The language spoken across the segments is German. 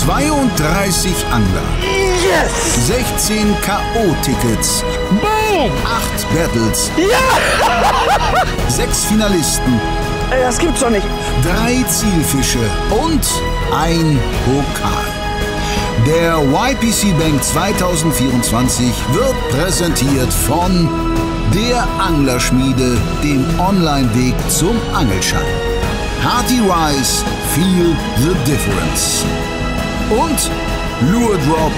32 Angler. Yes! 16 K.O.-Tickets. Boom! 8 Battles. Ja! 6 Finalisten. Das gibt's doch nicht. 3 Zielfische und ein Pokal. Der YPC Bank 2024 wird präsentiert von der Anglerschmiede, dem Online-Weg zum Angelschein. Hearty Rice, feel the difference. Und Lure Drop,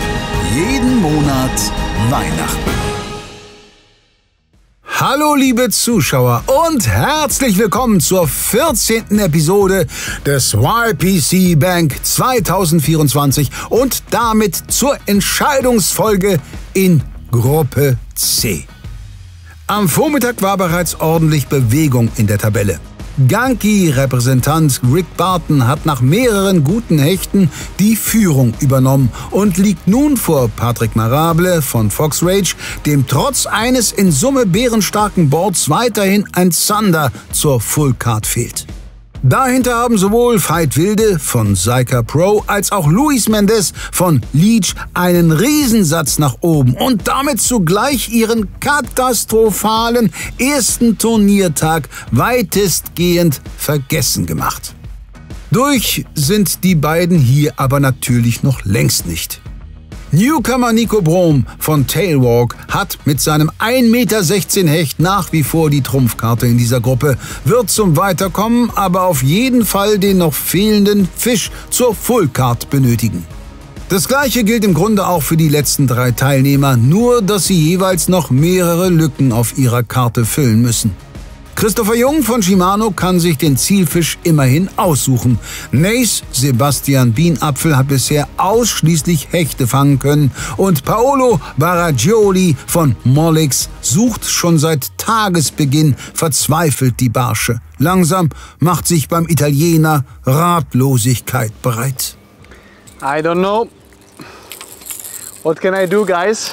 jeden Monat Weihnachten. Hallo liebe Zuschauer und herzlich willkommen zur 14. Episode des YPC Bank 2024 und damit zur Entscheidungsfolge in Gruppe C. Am Vormittag war bereits ordentlich Bewegung in der Tabelle. Ganki-Repräsentant Rick Barton hat nach mehreren guten Hechten die Führung übernommen und liegt nun vor Patrick Marable von Fox Rage, dem trotz eines in Summe bärenstarken Boards weiterhin ein Zander zur Full Card fehlt. Dahinter haben sowohl Veit Wilde von Seika Pro als auch Luis Mendes von Leech einen Riesensatz nach oben und damit zugleich ihren katastrophalen ersten Turniertag weitestgehend vergessen gemacht. Durch sind die beiden hier aber natürlich noch längst nicht. Newcomer Nico Brom von Tailwalk hat mit seinem 1,16 Meter Hecht nach wie vor die Trumpfkarte in dieser Gruppe, wird zum Weiterkommen aber auf jeden Fall den noch fehlenden Fisch zur Fullcard benötigen. Das gleiche gilt im Grunde auch für die letzten 3 Teilnehmer, nur dass sie jeweils noch mehrere Lücken auf ihrer Karte füllen müssen. Christopher Jung von Shimano kann sich den Zielfisch immerhin aussuchen. Nace Sebastian Bienapfel hat bisher ausschließlich Hechte fangen können und Paolo Baraggioli von Mollix sucht schon seit Tagesbeginn verzweifelt die Barsche. Langsam macht sich beim Italiener Ratlosigkeit bereit. I don't know. What can I do, guys?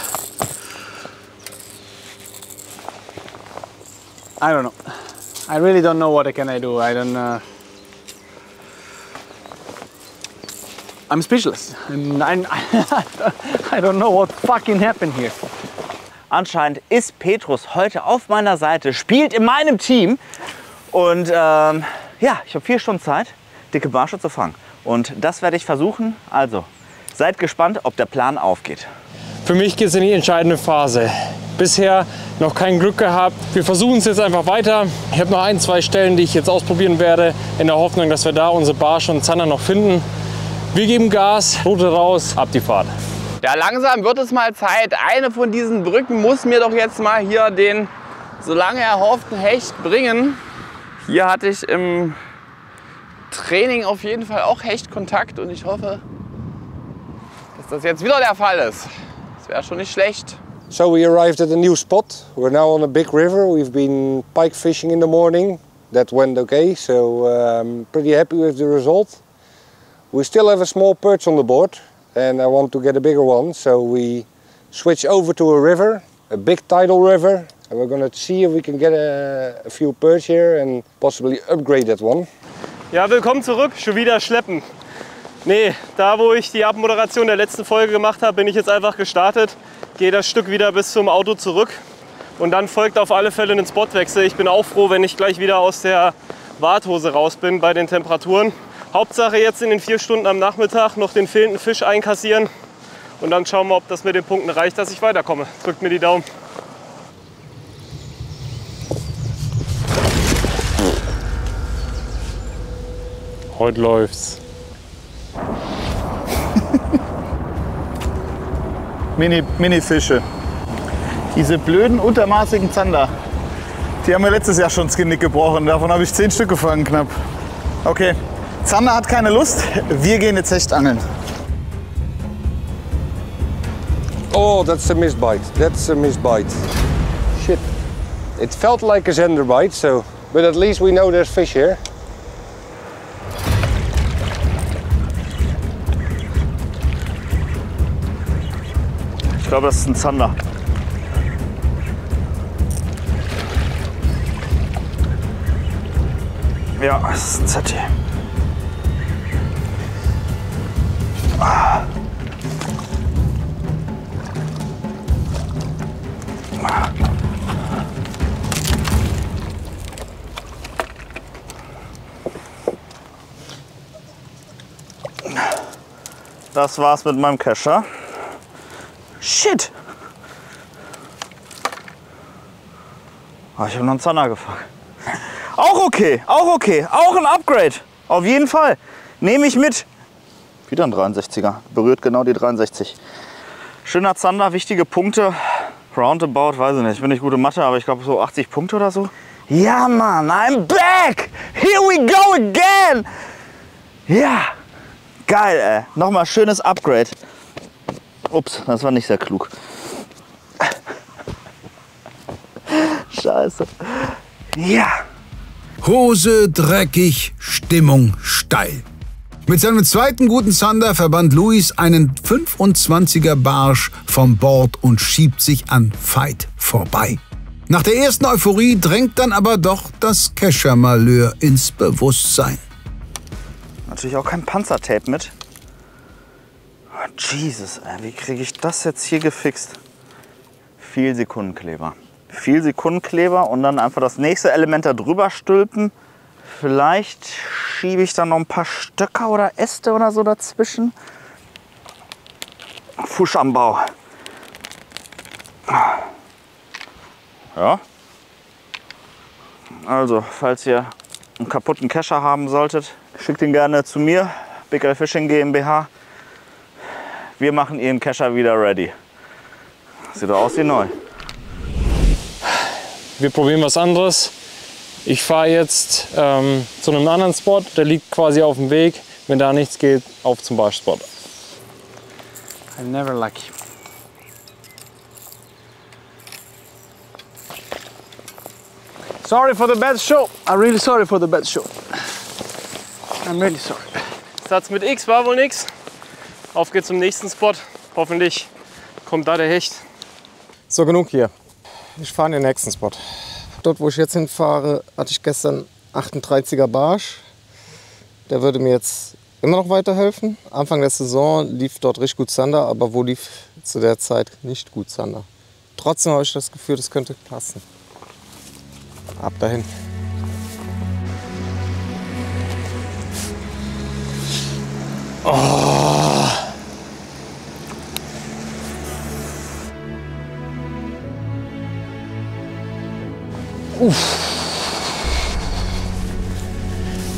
I don't know. I really don't know what can I do. I'm speechless. I don't know what fucking happened here. Anscheinend ist Petrus heute auf meiner Seite, spielt in meinem Team und ja, ich habe 4 Stunden Zeit, dicke Barsche zu fangen. Und das werde ich versuchen. Also, seid gespannt, ob der Plan aufgeht. Für mich geht es in die entscheidende Phase. Bisher noch kein Glück gehabt. Wir versuchen es jetzt einfach weiter. Ich habe noch 1, 2 Stellen, die ich jetzt ausprobieren werde, in der Hoffnung, dass wir da unsere Barsche und Zander noch finden. Wir geben Gas, Route raus, ab die Fahrt. Ja, langsam wird es mal Zeit. Eine von diesen Brücken muss mir doch jetzt mal hier den so lange erhofften Hecht bringen. Hier hatte ich im Training auf jeden Fall auch Hechtkontakt und ich hoffe, dass das jetzt wieder der Fall ist. Das wäre schon nicht schlecht. So we arrived at a new spot. We're now on a big river. We've been pike fishing in the morning. That went okay, so pretty happy with the result. We still have a small perch on the board and I want to get a bigger one. So we switch over to a river, a big tidal river. And we're going to see if we can get a few perch here and possibly upgrade that one. Ja, willkommen zurück. Schon wieder schleppen. Nee, da wo ich die Abmoderation der letzten Folge gemacht habe, bin ich jetzt einfach gestartet. Gehe das Stück wieder bis zum Auto zurück und dann folgt auf alle Fälle ein Spotwechsel. Ich bin auch froh, wenn ich gleich wieder aus der Warthose raus bin bei den Temperaturen. Hauptsache jetzt in den 4 Stunden am Nachmittag noch den fehlenden Fisch einkassieren und dann schauen wir, ob das mit den Punkten reicht, dass ich weiterkomme. Drückt mir die Daumen. Heute läuft's. Mini-Fische. Diese blöden, untermaßigen Zander. Die haben mir letztes Jahr schon das Genick gebrochen. Davon habe ich 10 Stück gefangen knapp. Okay, Zander hat keine Lust. Wir gehen jetzt Hecht angeln. Oh, that's a missed bite. That's a missed bite. Shit. It felt like a zander bite, so, but at least we know there's fish here. Ich glaube, das ist ein Zander. Ja, das ist ein ZT. Das war's mit meinem Kescher. Shit! Oh, ich habe noch einen Zander gefangen. Auch okay, auch okay. Auch ein Upgrade. Auf jeden Fall. Nehme ich mit. Wieder ein 63er. Berührt genau die 63. Schöner Zander, wichtige Punkte. Roundabout, weiß ich nicht. Ich bin nicht gute Mathe, aber ich glaube so 80 Punkte oder so. Ja, Mann, I'm back! Here we go again! Ja! Geil, ey. Nochmal schönes Upgrade. Ups, das war nicht sehr klug. Scheiße. Ja. Hose dreckig, Stimmung steil. Mit seinem zweiten guten Zander verbannt Luis einen 25er Barsch vom Board und schiebt sich an Veit vorbei. Nach der ersten Euphorie drängt dann aber doch das Kescher-Malheur ins Bewusstsein. Natürlich auch kein Panzertape mit. Oh, Jesus, ey, wie kriege ich das jetzt hier gefixt? Viel Sekundenkleber. Viel Sekundenkleber und dann einfach das nächste Element da drüber stülpen. Vielleicht schiebe ich dann noch ein paar Stöcker oder Äste oder so dazwischen. Fusch am Bau. Ja. Also, falls ihr einen kaputten Kescher haben solltet, schickt ihn gerne zu mir, Big L Fishing GmbH. Wir machen Ihren Kescher wieder ready. Sieht doch aus wie neu. Wir probieren was anderes. Ich fahre jetzt zu einem anderen Spot, der liegt quasi auf dem Weg. Wenn da nichts geht, auf zum Barschspot. I'm never lucky. Sorry for the bad show. I'm really sorry for the bad show. I'm really sorry. Satz mit X war wohl nix. Auf geht's zum nächsten Spot. Hoffentlich kommt da der Hecht. So, genug hier. Ich fahre in den nächsten Spot. Dort, wo ich jetzt hinfahre, hatte ich gestern 38er Barsch. Der würde mir jetzt immer noch weiterhelfen. Anfang der Saison lief dort richtig gut Zander, aber wo lief zu der Zeit nicht gut Zander. Trotzdem habe ich das Gefühl, das könnte passen. Ab dahin. Oh.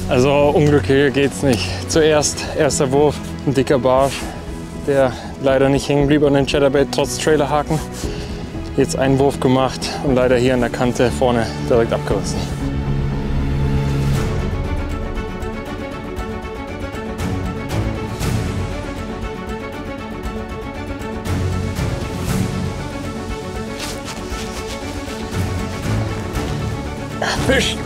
Also unglücklicher geht's nicht. Zuerst erster Wurf, ein dicker Barsch, der leider nicht hängen blieb an den Chatterbait trotz Trailerhaken. Jetzt einen Wurf gemacht und leider hier an der Kante vorne direkt abgerissen. Fisch!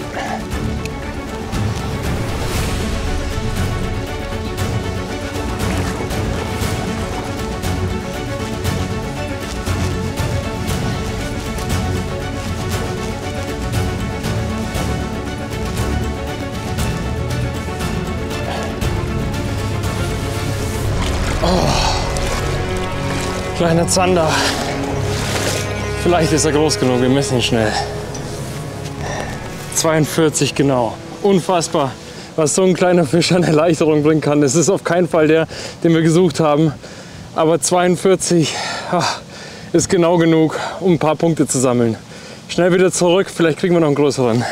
Kleiner Zander. Vielleicht ist er groß genug, wir messen ihn schnell. 42 genau. Unfassbar, was so ein kleiner Fisch an Erleichterung bringen kann. Das ist auf keinen Fall der, den wir gesucht haben. Aber 42 ist genau genug, um ein paar Punkte zu sammeln. Schnell wieder zurück, vielleicht kriegen wir noch einen größeren.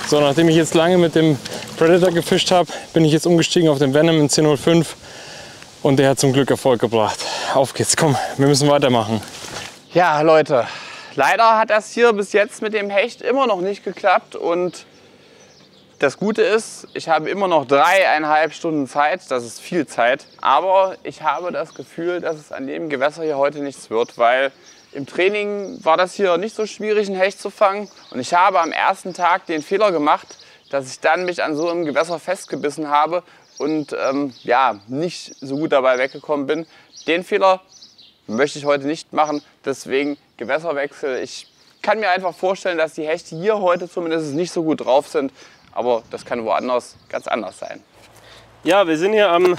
So, nachdem ich jetzt lange mit dem Predator gefischt habe, bin ich jetzt umgestiegen auf den Venom in 1005. Und der hat zum Glück Erfolg gebracht. Auf geht's, komm, wir müssen weitermachen. Ja, Leute, leider hat das hier bis jetzt mit dem Hecht immer noch nicht geklappt. Und das Gute ist, ich habe immer noch 3,5 Stunden Zeit. Das ist viel Zeit. Aber ich habe das Gefühl, dass es an dem Gewässer hier heute nichts wird. Weil im Training war das hier nicht so schwierig, einen Hecht zu fangen. Und ich habe am ersten Tag den Fehler gemacht, dass ich dann mich an so einem Gewässer festgebissen habe. Und ja, nicht so gut dabei weggekommen bin. Den Fehler möchte ich heute nicht machen, deswegen Gewässerwechsel. Ich kann mir einfach vorstellen, dass die Hechte hier heute zumindest nicht so gut drauf sind, aber das kann woanders ganz anders sein. Ja, wir sind hier am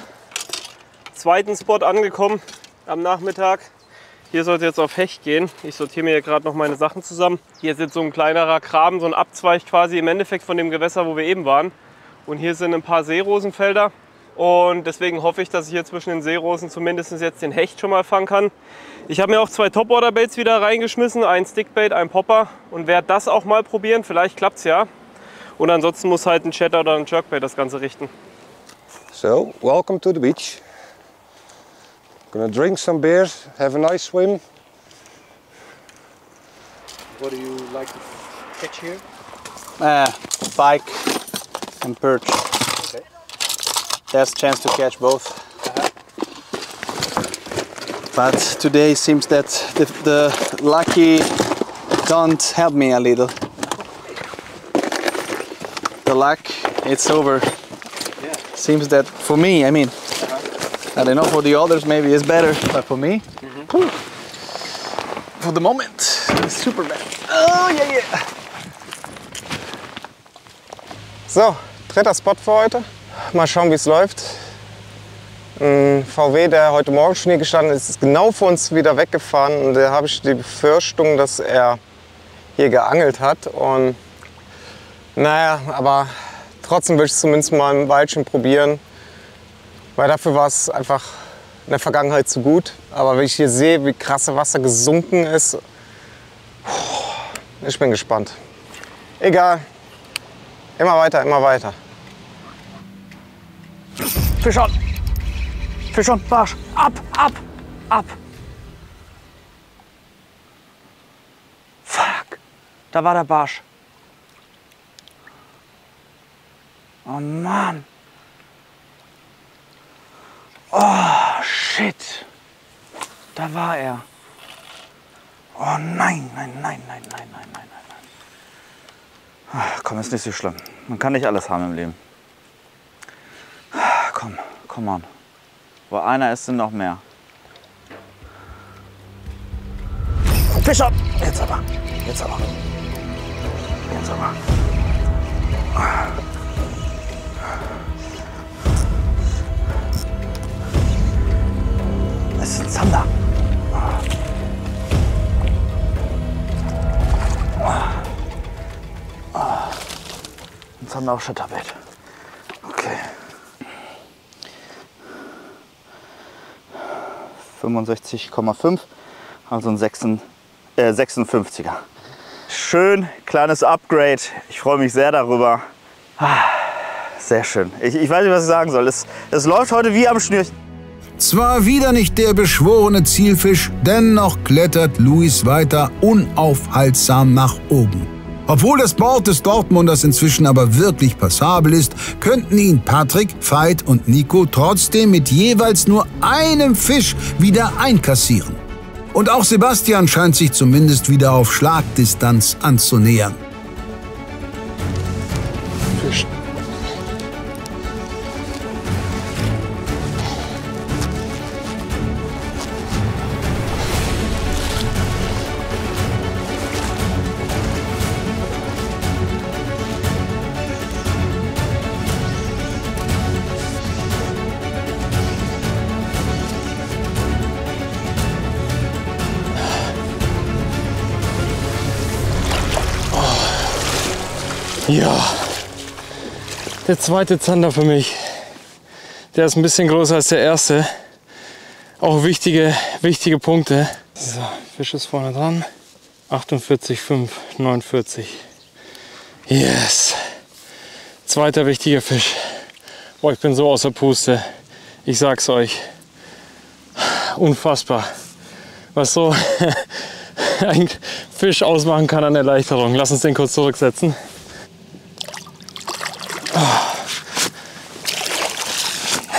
zweiten Spot angekommen am Nachmittag. Hier sollte jetzt auf Hecht gehen. Ich sortiere mir hier gerade noch meine Sachen zusammen. Hier ist jetzt so ein kleinerer Graben, so ein Abzweig quasi im Endeffekt von dem Gewässer, wo wir eben waren. Und hier sind ein paar Seerosenfelder. Und deswegen hoffe ich, dass ich hier zwischen den Seerosen zumindest jetzt den Hecht schon mal fangen kann. Ich habe mir auch 2 Topwater-Baits wieder reingeschmissen, ein Stickbait, ein Popper. Und werde das auch mal probieren, vielleicht klappt es ja. Und ansonsten muss halt ein Chatter oder ein Jerkbait das Ganze richten. So, welcome to the beach. Gonna drink some beers, have a nice swim. What do you like to catch here? Pike and perch. Okay. There's a chance to catch both. But today seems that the lucky don't help me a little. The luck, it's over. Yeah. Seems that for me, I mean, I don't know, for the others maybe it's better, but for me, for the moment, it's super bad. Oh yeah, yeah. So, 3. Spot für heute. Mal schauen, wie es läuft. Ein VW, der heute Morgen schon hier gestanden ist, ist genau vor uns wieder weggefahren. Und da habe ich die Befürchtung, dass er hier geangelt hat. Und naja, aber trotzdem will ich es zumindest mal ein Weilchen probieren. Weil dafür war es einfach in der Vergangenheit zu gut. Aber wenn ich hier sehe, wie krass das Wasser gesunken ist, ich bin gespannt. Egal, immer weiter, immer weiter. Fisch on! Fisch on, Barsch! Ab, ab, ab! Fuck! Da war der Barsch. Oh Mann! Oh shit! Da war er. Oh nein, nein, nein, nein, nein, nein, nein, nein, nein. Ach, komm, ist nicht so schlimm. Man kann nicht alles haben im Leben. Komm, come on. Wo einer ist, sind noch mehr. Fisch on! Jetzt aber. Jetzt aber. Jetzt aber. Es ist ein Zander. Ein Zander auf Schotterbett. Okay. 65,5, also ein 56er. Schön, kleines Upgrade. Ich freue mich sehr darüber. Sehr schön. Ich weiß nicht, was ich sagen soll. Es läuft heute wie am Schnürchen. Zwar wieder nicht der beschworene Zielfisch, dennoch klettert Luis weiter unaufhaltsam nach oben. Obwohl das Board des Dortmunders inzwischen aber wirklich passabel ist, könnten ihn Patrick, Veit und Nico trotzdem mit jeweils nur einem Fisch wieder einkassieren. Und auch Sebastian scheint sich zumindest wieder auf Schlagdistanz anzunähern. Fisch. Ja, der zweite Zander für mich. Der ist ein bisschen größer als der erste. Auch wichtige Punkte. So, Fisch ist vorne dran. 48,5, 49. Yes. Zweiter wichtiger Fisch. Boah, ich bin so außer Puste. Ich sag's euch. Unfassbar. Was so ein Fisch ausmachen kann an Erleichterung. Lass uns den kurz zurücksetzen.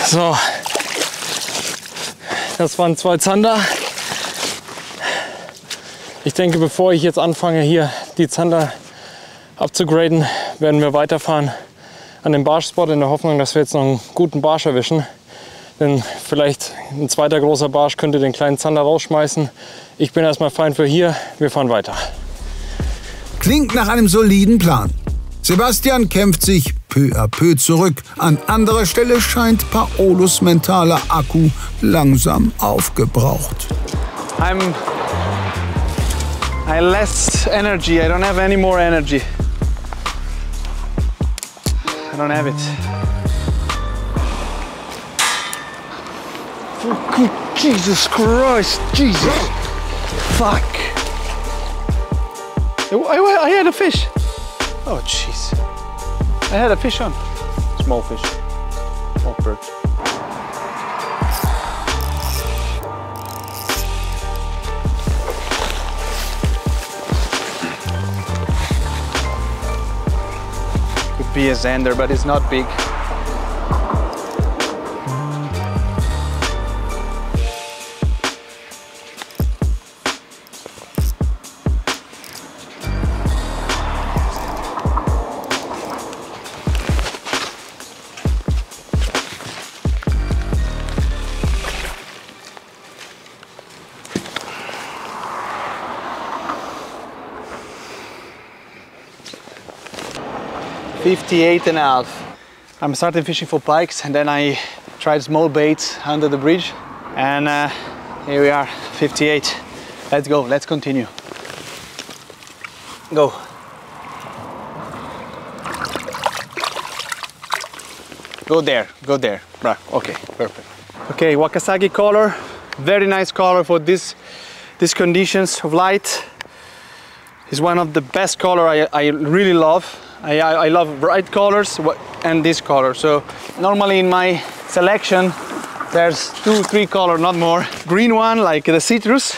So, das waren 2 Zander. Ich denke, bevor ich jetzt anfange, hier die Zander abzugraden, werden wir weiterfahren an den Barschspot in der Hoffnung, dass wir jetzt noch einen guten Barsch erwischen. Denn vielleicht ein zweiter großer Barsch könnte den kleinen Zander rausschmeißen. Ich bin erstmal fein für hier. Wir fahren weiter. Klingt nach einem soliden Plan. Sebastian kämpft sich peu à peu zurück. An anderer Stelle scheint Paolos mentaler Akku langsam aufgebraucht. I less energy. I don't have any more energy. I don't have it. Oh, Jesus Christ, Jesus. Fuck. I had a fish. Oh, jeez. I had a fish on. Small fish. Small perch. Could be a zander, but it's not big. $58.5. I'm starting fishing for pikes, and then I tried small baits under the bridge, and here we are, 58. Let's go, let's continue. Go. Go there, go there. Right, okay, perfect. Okay, Wakasagi color, very nice color for these conditions of light. It's one of the best color I really love. I love bright colors and this color. So normally in my selection there's 2-3 colors, not more. Green one like the citrus,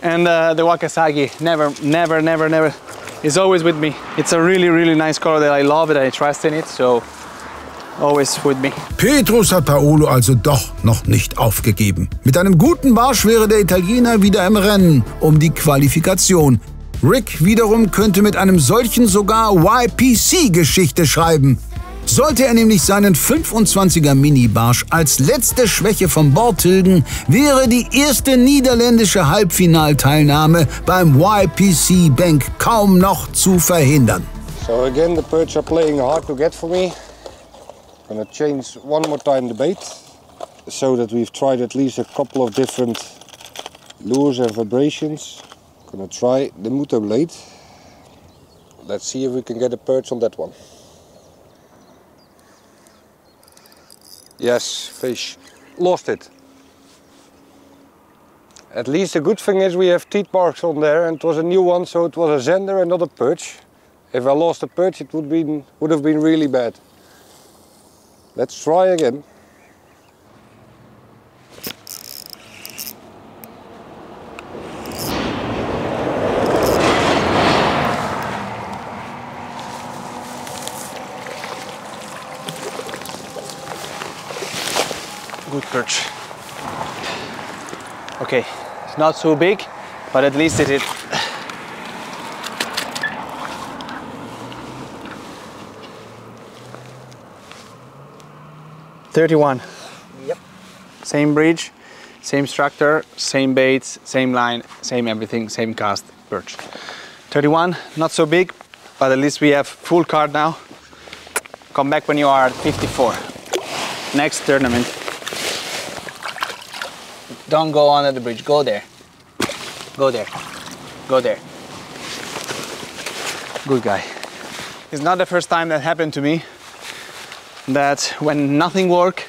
and the Wakasagi never is always with me. It's a really nice color that I love it. I trust in it, so always with me. Petrus hat Paolo also doch noch nicht aufgegeben. Mit einem guten Barsch wäre der Italiener wieder im Rennen um die Qualifikation. Rick wiederum könnte mit einem solchen sogar YPC-Geschichte schreiben. Sollte er nämlich seinen 25er Mini-Barsch als letzte Schwäche vom Bord tilgen, wäre die erste niederländische Halbfinalteilnahme beim YPC Bank kaum noch zu verhindern. So again the perch are playing hard to get for me. I'm gonna change one more time the bait, so that we've tried at least a couple of different lures and vibrations. Gonna try the Muto blade. Let's see if we can get a perch on that one. Yes, fish. Lost it. At least the good thing is we have teeth marks on there, and it was a new one, so it was a zander and not a perch. If I lost a perch, it would have been really bad. Let's try again. Good perch. Okay, it's not so big, but at least it is. $31. Yep. Same bridge, same structure, same baits, same line, same everything, same cast, perch. 31, not so big, but at least we have full card now. Come back when you are at 54. Next tournament. Don't go under the bridge, go there. Go there. Go there. Good guy. It's not the first time that happened to me, that when nothing works,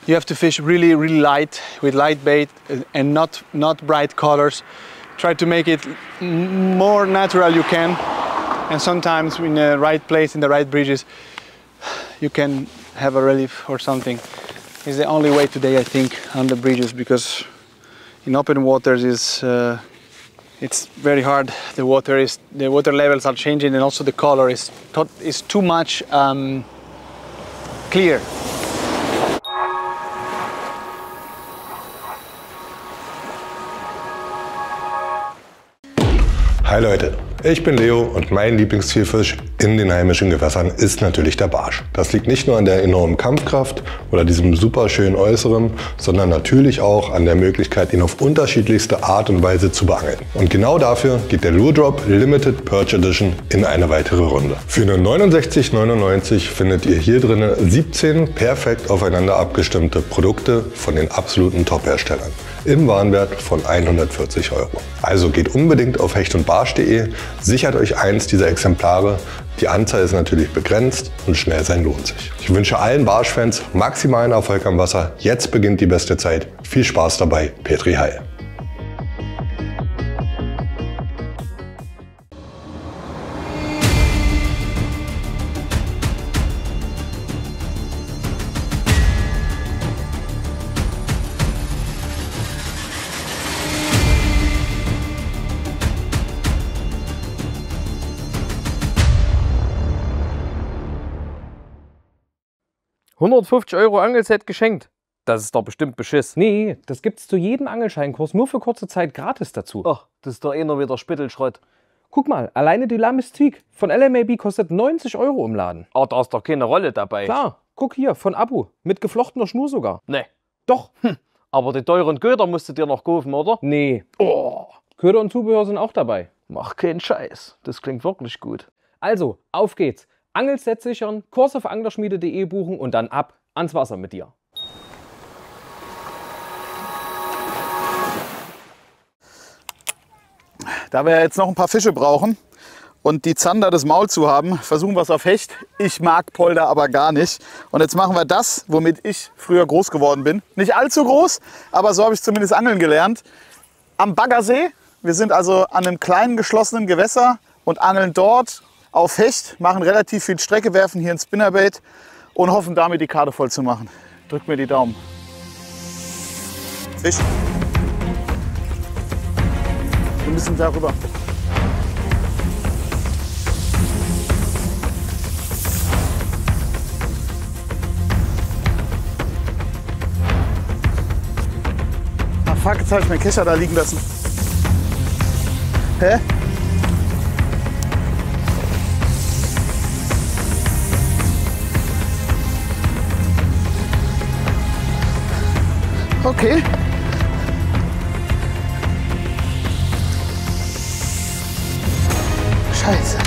you have to fish really light, with light bait and not bright colors. Try to make it more natural you can, and sometimes in the right place, in the right bridges, you can have a relief or something. It's the only way today, I think, on the bridges, because in open waters it's very hard. The water levels are changing, and also the color is too much clear. Hi Leute, ich bin Leo und mein Lieblingszielfisch in den heimischen Gewässern ist natürlich der Barsch. Das liegt nicht nur an der enormen Kampfkraft oder diesem super schönen Äußeren, sondern natürlich auch an der Möglichkeit, ihn auf unterschiedlichste Art und Weise zu beangeln. Und genau dafür geht der Lure Drop Limited Perch Edition in eine weitere Runde. Für nur 69,99 € findet ihr hier drin 17 perfekt aufeinander abgestimmte Produkte von den absoluten Top-Herstellern im Warenwert von 140 €. Also geht unbedingt auf hechtundbarsch.de, sichert euch eins dieser Exemplare. Die Anzahl ist natürlich begrenzt und schnell sein lohnt sich. Ich wünsche allen Barschfans maximalen Erfolg am Wasser. Jetzt beginnt die beste Zeit. Viel Spaß dabei, Petri Heil. €150 Angelset geschenkt. Das ist doch bestimmt Beschiss. Nee, das gibt's zu jedem Angelscheinkurs nur für kurze Zeit gratis dazu. Ach, das ist doch einer wieder Spittelschrott. Guck mal, alleine die La Mystique von LMAB kostet 90 € im Laden. Oh, da ist doch keine Rolle dabei. Klar, guck hier, von Abu. Mit geflochtener Schnur sogar. Nee. Doch. Aber die teuren Köder musst du dir noch kaufen, oder? Nee. Oh. Köder und Zubehör sind auch dabei. Mach keinen Scheiß. Das klingt wirklich gut. Also, auf geht's. Angelset sichern, Kurs auf anglerschmiede.de buchen und dann ab ans Wasser mit dir. Da wir jetzt noch ein paar Fische brauchen und die Zander das Maul zu haben, versuchen wir es auf Hecht. Ich mag Polder aber gar nicht. Und jetzt machen wir das, womit ich früher groß geworden bin. Nicht allzu groß, aber so habe ich zumindest angeln gelernt. Am Baggersee. Wir sind also an einem kleinen geschlossenen Gewässer und angeln dort auf Hecht, machen relativ viel Strecke, werfen hier ein Spinnerbait und hoffen damit die Karte voll zu machen. Drückt mir die Daumen. Fisch. Wir müssen da rüber. Ah fuck, jetzt habe ich meinen Kescher da liegen lassen. Hä? Okay. Scheiße.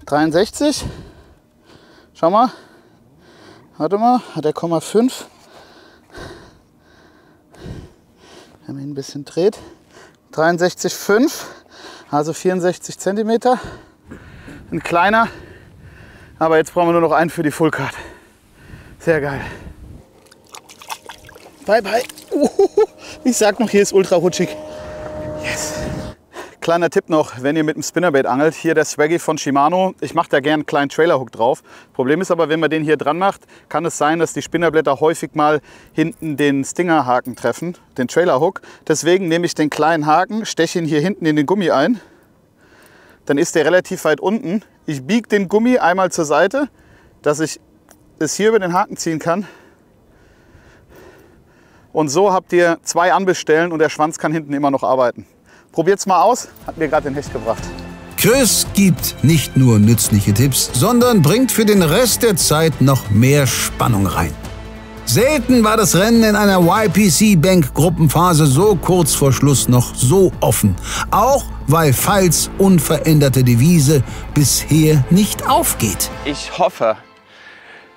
...63. Schau mal. Warte mal, hat der 0,5. Wenn man ihn ein bisschen dreht. 63,5. Also 64 cm. Ein kleiner. Aber jetzt brauchen wir nur noch einen für die Fullcard. Sehr geil. Bye, bye. Ich sag noch, hier ist ultra rutschig. Yes. Kleiner Tipp noch, wenn ihr mit dem Spinnerbait angelt, hier der Swaggy von Shimano. Ich mache da gerne einen kleinen Trailerhook drauf. Problem ist aber, wenn man den hier dran macht, kann es sein, dass die Spinnerblätter häufig mal hinten den Stingerhaken treffen, den Trailerhook. Deswegen nehme ich den kleinen Haken, steche ihn hier hinten in den Gummi ein. Dann ist der relativ weit unten. Ich biege den Gummi einmal zur Seite, dass ich es hier über den Haken ziehen kann. Und so habt ihr 2 Anbissstellen und der Schwanz kann hinten immer noch arbeiten. Probiert's mal aus, hat mir gerade den Hecht gebracht. Chris gibt nicht nur nützliche Tipps, sondern bringt für den Rest der Zeit noch mehr Spannung rein. Selten war das Rennen in einer YPC Bank Gruppenphase so kurz vor Schluss noch so offen. Auch weil Pfalz unveränderte Devise bisher nicht aufgeht. Ich hoffe,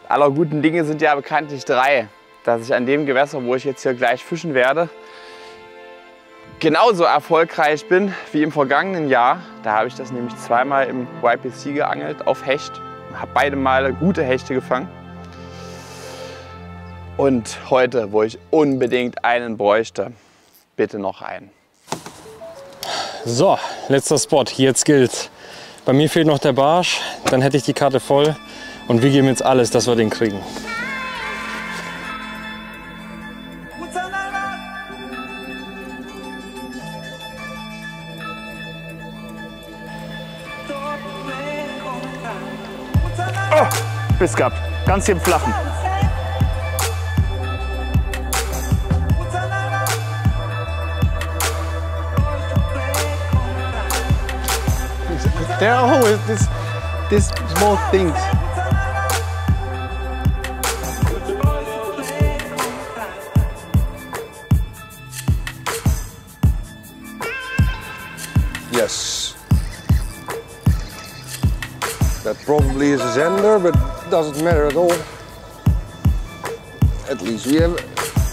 aller guten Dinge sind ja bekanntlich 3, dass ich an dem Gewässer, wo ich jetzt hier gleich fischen werde, genauso erfolgreich bin wie im vergangenen Jahr. Da habe ich das nämlich zweimal im YPC geangelt auf Hecht. Habe beide Male gute Hechte gefangen. Und heute, wo ich unbedingt einen bräuchte, bitte noch einen. So, letzter Spot, jetzt gilt's. Bei mir fehlt noch der Barsch, dann hätte ich die Karte voll und wir geben jetzt alles, dass wir den kriegen. Oh, Biss gehabt. Ganz hier im Flachen. There are always these small things. Yes. That probably is a Zander, but doesn't matter at all. At least we have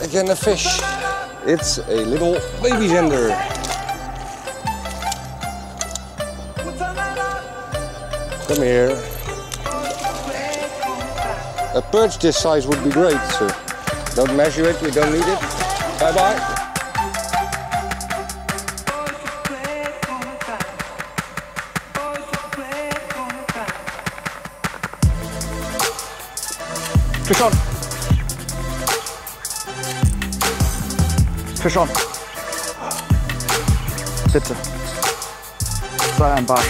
again a fish. It's a little baby Zander. Come here. A perch this size would be great, so don't measure it, we don't need it. Bye bye. Fisch on. Fisch on. Bitte. Sei ein Barsch.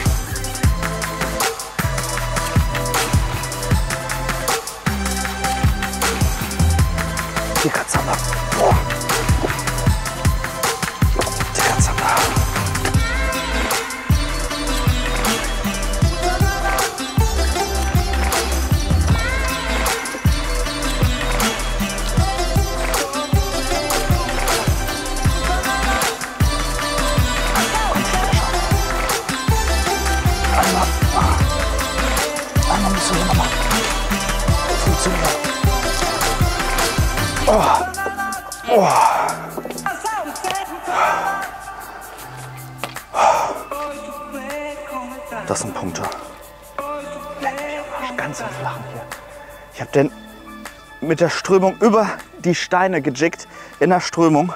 Dicker Zander. Boah. Dicker Zander. Einmal müssen wir nochmal. Funktioniert. Oh. Oh. Das sind Punkte. Ganz im Flachen hier. Ich habe den mit der Strömung über die Steine gejiggt. In der Strömung.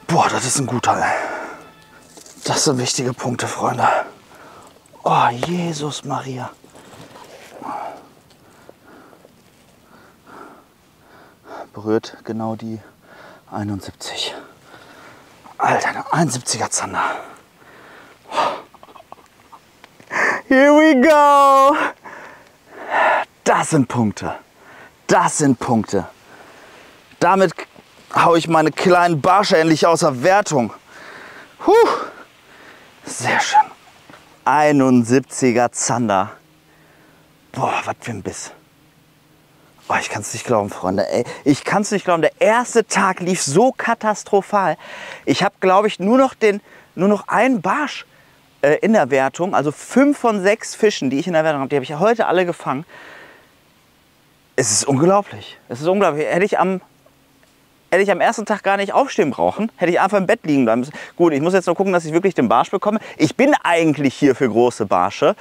Boah, das ist ein guter. Das sind wichtige Punkte, Freunde. Oh, Jesus Maria. Berührt genau die 71. Alter, ein 71er Zander. Here we go. Das sind Punkte. Das sind Punkte. Damit haue ich meine kleinen Barsche endlich außer Wertung. Sehr schön. 71er Zander. Boah, was für ein Biss. Oh, ich kann es nicht glauben, Freunde. Ey, ich kann es nicht glauben. Der erste Tag lief so katastrophal. Ich habe, glaube ich, nur noch einen Barsch in der Wertung. Also 5 von 6 Fischen, die ich in der Wertung habe, die habe ich heute alle gefangen. Es ist unglaublich. Es ist unglaublich. Hätte ich am ersten Tag gar nicht aufstehen brauchen, hätte ich einfach im Bett liegen bleiben müssen. Gut, ich muss jetzt noch gucken, dass ich wirklich den Barsch bekomme. Ich bin eigentlich hier für große Barsche.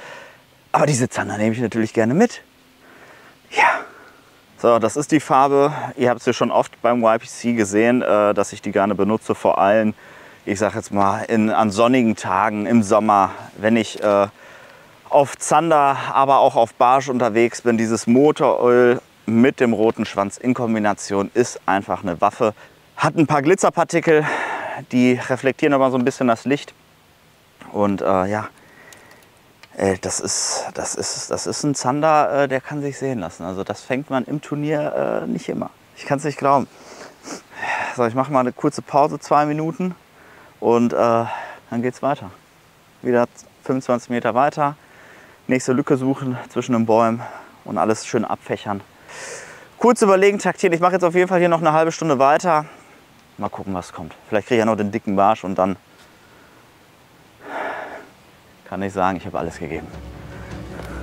Aber diese Zander nehme ich natürlich gerne mit. Ja. So, das ist die Farbe. Ihr habt es ja schon oft beim YPC gesehen, dass ich die gerne benutze. Vor allem, ich sage jetzt mal, an sonnigen Tagen im Sommer, wenn ich auf Zander, aber auch auf Barsch unterwegs bin. Dieses Motoröl mit dem roten Schwanz in Kombination ist einfach eine Waffe. Hat ein paar Glitzerpartikel, die reflektieren aber so ein bisschen das Licht. Und ja, das ist ein Zander, der kann sich sehen lassen. Also das fängt man im Turnier nicht immer. Ich kann es nicht glauben. So, ich mache mal eine kurze Pause, 2 Minuten. Und dann geht's weiter. Wieder 25 Meter weiter. Nächste Lücke suchen zwischen den Bäumen und alles schön abfächern. Kurz überlegen, taktieren. Ich mache jetzt auf jeden Fall hier noch eine halbe Stunde weiter. Mal gucken, was kommt. Vielleicht kriege ich ja noch den dicken Barsch und dann kann ich sagen, ich habe alles gegeben.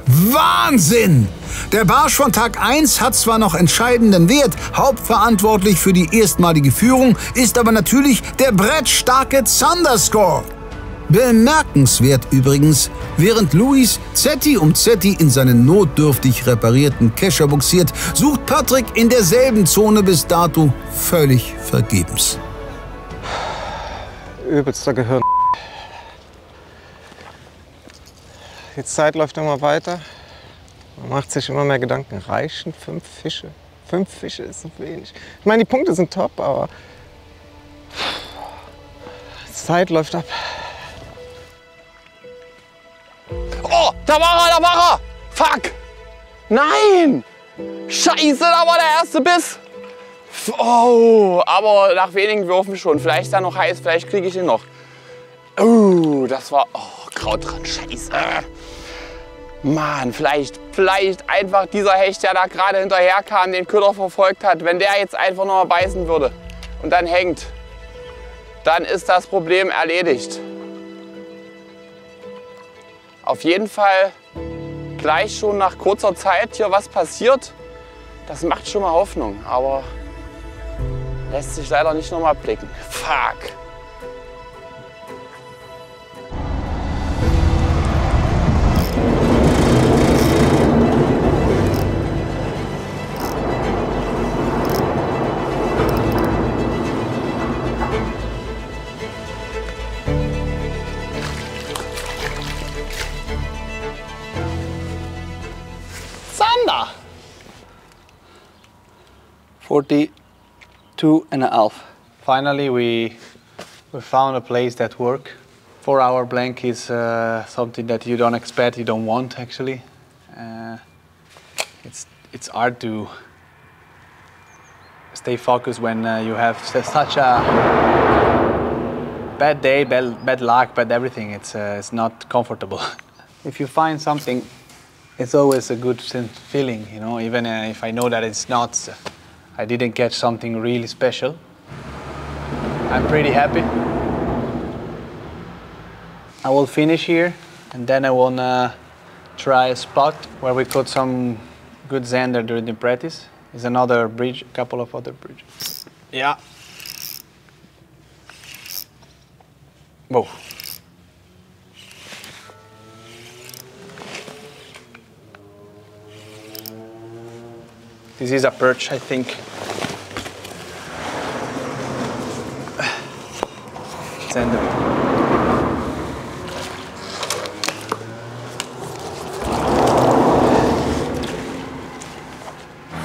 Wahnsinn! Der Barsch von Tag 1 hat zwar noch entscheidenden Wert, hauptverantwortlich für die erstmalige Führung ist aber natürlich der brettstarke Zanderscore. Bemerkenswert übrigens, während Luis Zetti um Zetti in seinen notdürftig reparierten Kescher buxiert, sucht Patrick in derselben Zone bis dato völlig vergebens. Übelster Gehirn. Die Zeit läuft immer weiter. Man macht sich immer mehr Gedanken. Reichen 5 Fische? 5 Fische ist so wenig. Ich meine, die Punkte sind top, aber die Zeit läuft ab. Oh, da war er, da war er! Fuck! Nein! Scheiße, da war der erste Biss. Oh, aber nach wenigen Würfen schon. Vielleicht ist er noch heiß, vielleicht kriege ich ihn noch. Das war... Oh, Kraut dran, scheiße. Mann, vielleicht einfach dieser Hecht, der da gerade hinterher kam, den Köder verfolgt hat, wenn der jetzt einfach noch mal beißen würde und dann hängt, dann ist das Problem erledigt. Auf jeden Fall gleich schon nach kurzer Zeit hier was passiert. Das macht schon mal Hoffnung, aber lässt sich leider nicht noch mal blicken. Fuck. Zander! 42.5. Finally, we found a place that works. 4-hour blank is something that you don't expect, you don't want actually. It's hard to stay focused when you have such a bad day, bad luck, bad everything. It's not comfortable. If you find something, it's always a good feeling, you know, even if I know that it's not, I didn't catch something really special. I'm pretty happy. I will finish here and then I wanna try a spot where we caught some good zander during the practice. There's another bridge, a couple of other bridges. Yeah. Whoa. This is a perch, I think. Zander.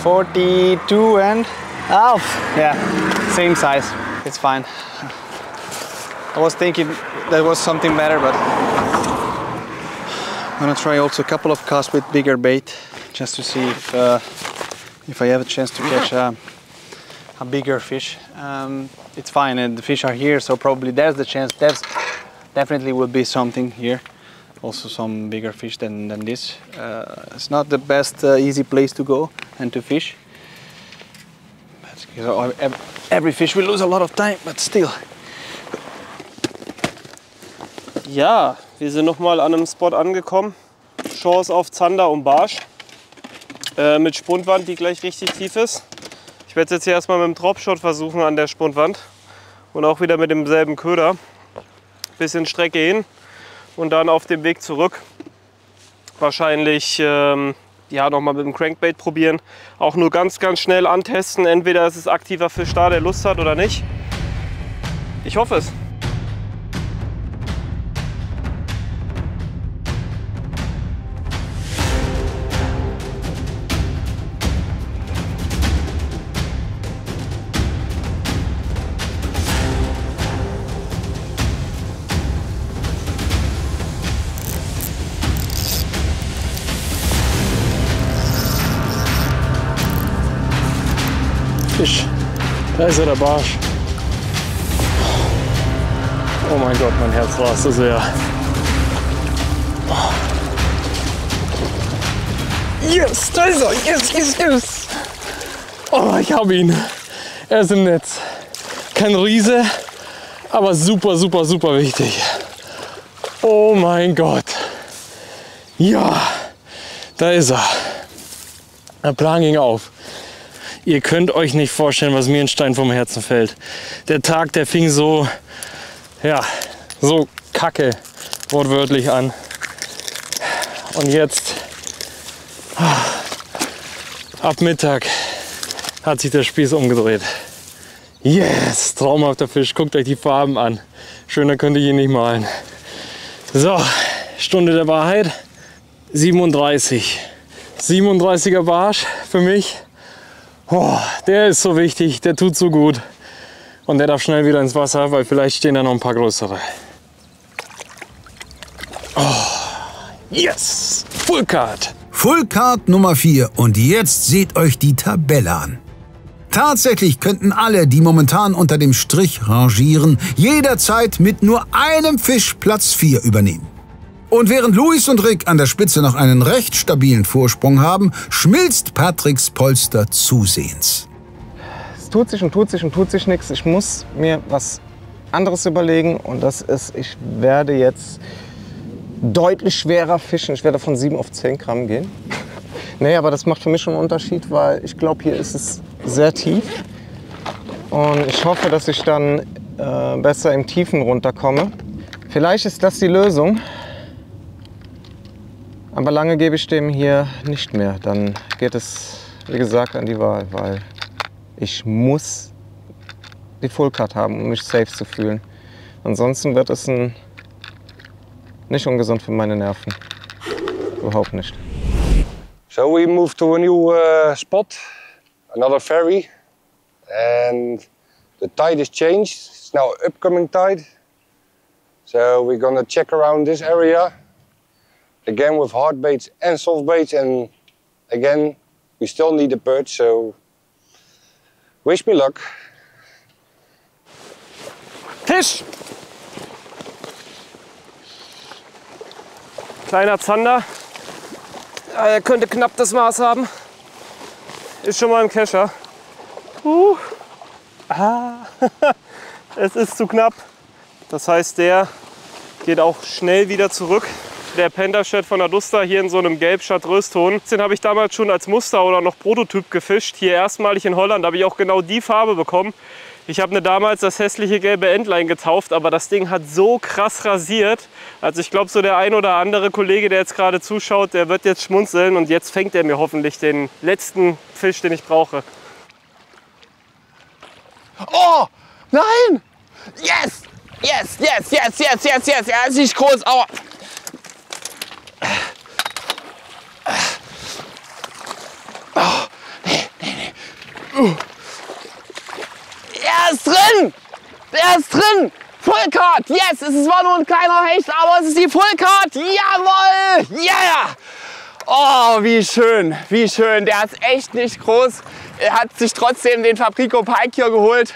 $42.5. Yeah, same size. It's fine. I was thinking that was something better, but I'm gonna try also a couple of casts with bigger bait, just to see if I have a chance to catch a bigger fish. It's fine, and the fish are here, so probably there's the chance. There's definitely will be something here. Also some bigger fish than this. It's not the best easy place to go and to fish. But, you know, every fish will lose a lot of time, but still. Ja, wir sind noch mal an einem Spot angekommen. Chance auf Zander und Barsch. Mit Spundwand, die gleich richtig tief ist. Ich werde es jetzt hier erstmal mit dem Dropshot versuchen an der Spundwand. Und auch wieder mit demselben Köder. Bisschen Strecke hin und dann auf dem Weg zurück. Wahrscheinlich ja, noch mal mit dem Crankbait probieren. Auch nur ganz, ganz schnell antesten. Entweder ist es aktiver Fisch da, der Lust hat, oder nicht. Ich hoffe es. Fisch. Da ist er, der Barsch. Oh mein Gott, mein Herz rast so sehr. Yes, da ist er. Yes, yes, yes. Oh, ich habe ihn. Er ist im Netz. Kein Riese, aber super, super, super wichtig. Oh mein Gott. Ja, da ist er. Der Plan ging auf. Ihr könnt euch nicht vorstellen, was mir ein Stein vom Herzen fällt. Der Tag, der fing so, ja, so kacke, wortwörtlich an. Und jetzt, ab Mittag, hat sich der Spieß umgedreht. Yes, traumhafter Fisch. Guckt euch die Farben an. Schöner könnte ich ihn nicht malen. So, Stunde der Wahrheit. 37. 37er Barsch für mich. Oh, der ist so wichtig, der tut so gut. Und der darf schnell wieder ins Wasser, weil vielleicht stehen da noch ein paar größere. Oh, yes! Full Cut! Full Card Nummer 4 und jetzt seht euch die Tabelle an. Tatsächlich könnten alle, die momentan unter dem Strich rangieren, jederzeit mit nur einem Fisch Platz 4 übernehmen. Und während Luis und Rick an der Spitze noch einen recht stabilen Vorsprung haben, schmilzt Patricks Polster zusehends. Es tut sich und tut sich und tut sich nichts. Ich muss mir was anderes überlegen und das ist, ich werde jetzt deutlich schwerer fischen. Ich werde von 7 auf 10 Gramm gehen. Nee, aber das macht für mich schon einen Unterschied, weil ich glaube, hier ist es sehr tief. Und ich hoffe, dass ich dann besser im Tiefen runterkomme. Vielleicht ist das die Lösung. Aber lange gebe ich dem hier nicht mehr. Dann geht es, wie gesagt, an die Wahl, weil ich muss die Full Card haben, um mich safe zu fühlen. Ansonsten wird es nicht ungesund für meine Nerven. Überhaupt nicht. So we moved to a new spot, another ferry, and the tide has changed. It's now upcoming tide. So we're gonna check around this area. Again with hard baits and soft baits, and again we still need a perch, so wish me luck. Fisch! Kleiner Zander. Ja, er könnte knapp das Maß haben. Ist schon mal im Kescher. Es ist zu knapp. Das heißt, der geht auch schnell wieder zurück. Der Pentashed von Adusta hier in so einem Gelb-Chartreuse-Ton. Den habe ich damals schon als Muster oder noch Prototyp gefischt. Hier erstmalig in Holland habe ich auch genau die Farbe bekommen. Ich habe damals das hässliche gelbe Entlein getauft, aber das Ding hat so krass rasiert. Also ich glaube, so der ein oder andere Kollege, der jetzt gerade zuschaut, der wird jetzt schmunzeln und jetzt fängt er mir hoffentlich den letzten Fisch, den ich brauche. Oh, nein! Yes! Yes, yes, yes, yes, yes, yes. Er ist nicht groß, aber... Oh, nee. Er ist drin! Er ist drin! Full Card! Yes! Es war nur ein kleiner Hecht, aber es ist die Full Card! Jawohl! Yeah! Oh, wie schön! Wie schön! Der ist echt nicht groß. Er hat sich trotzdem den Fabrico Pike hier geholt.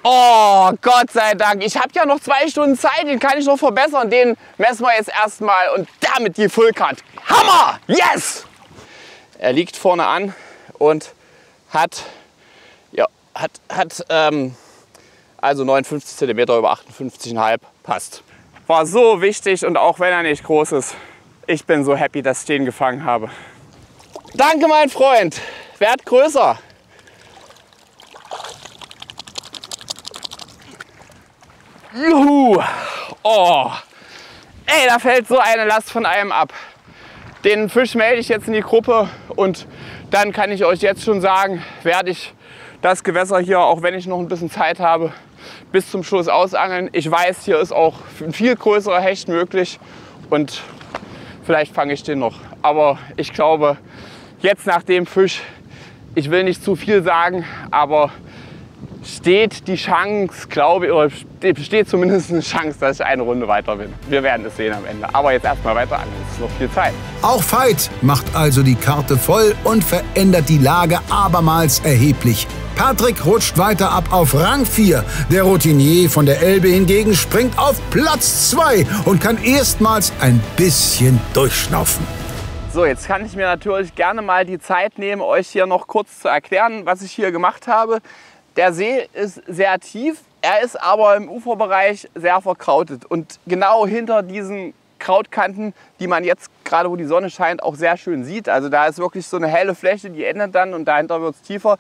Oh, Gott sei Dank. Ich habe ja noch 2 Stunden Zeit, den kann ich noch verbessern. Den messen wir jetzt erstmal und damit die Full Card. Hammer! Yes! Er liegt vorne an und hat also 59 cm über 58,5 passt. War so wichtig und auch wenn er nicht groß ist, ich bin so happy, dass ich den gefangen habe. Danke, mein Freund. Werd größer. Juhu. Oh. Ey, da fällt so eine Last von einem ab. Den Fisch melde ich jetzt in die Gruppe und dann kann ich euch jetzt schon sagen, werde ich das Gewässer hier, auch wenn ich noch ein bisschen Zeit habe, bis zum Schluss ausangeln. Ich weiß, hier ist auch ein viel größerer Hecht möglich und vielleicht fange ich den noch. Aber ich glaube, jetzt nach dem Fisch, ich will nicht zu viel sagen, aber steht die Chance, glaube ich, oder besteht zumindest eine Chance, dass ich eine Runde weiter bin. Wir werden es sehen am Ende. Aber jetzt erstmal weiter angeln, es ist noch viel Zeit. Auch Veit macht also die Karte voll und verändert die Lage abermals erheblich. Patrick rutscht weiter ab auf Rang 4. Der Routinier von der Elbe hingegen springt auf Platz 2 und kann erstmals ein bisschen durchschnaufen. So, jetzt kann ich mir natürlich gerne mal die Zeit nehmen, euch hier noch kurz zu erklären, was ich hier gemacht habe. Der See ist sehr tief, er ist aber im Uferbereich sehr verkrautet. Und genau hinter diesen Krautkanten, die man jetzt, gerade wo die Sonne scheint, auch sehr schön sieht. Also da ist wirklich so eine helle Fläche, die endet dann und dahinter wird es tiefer.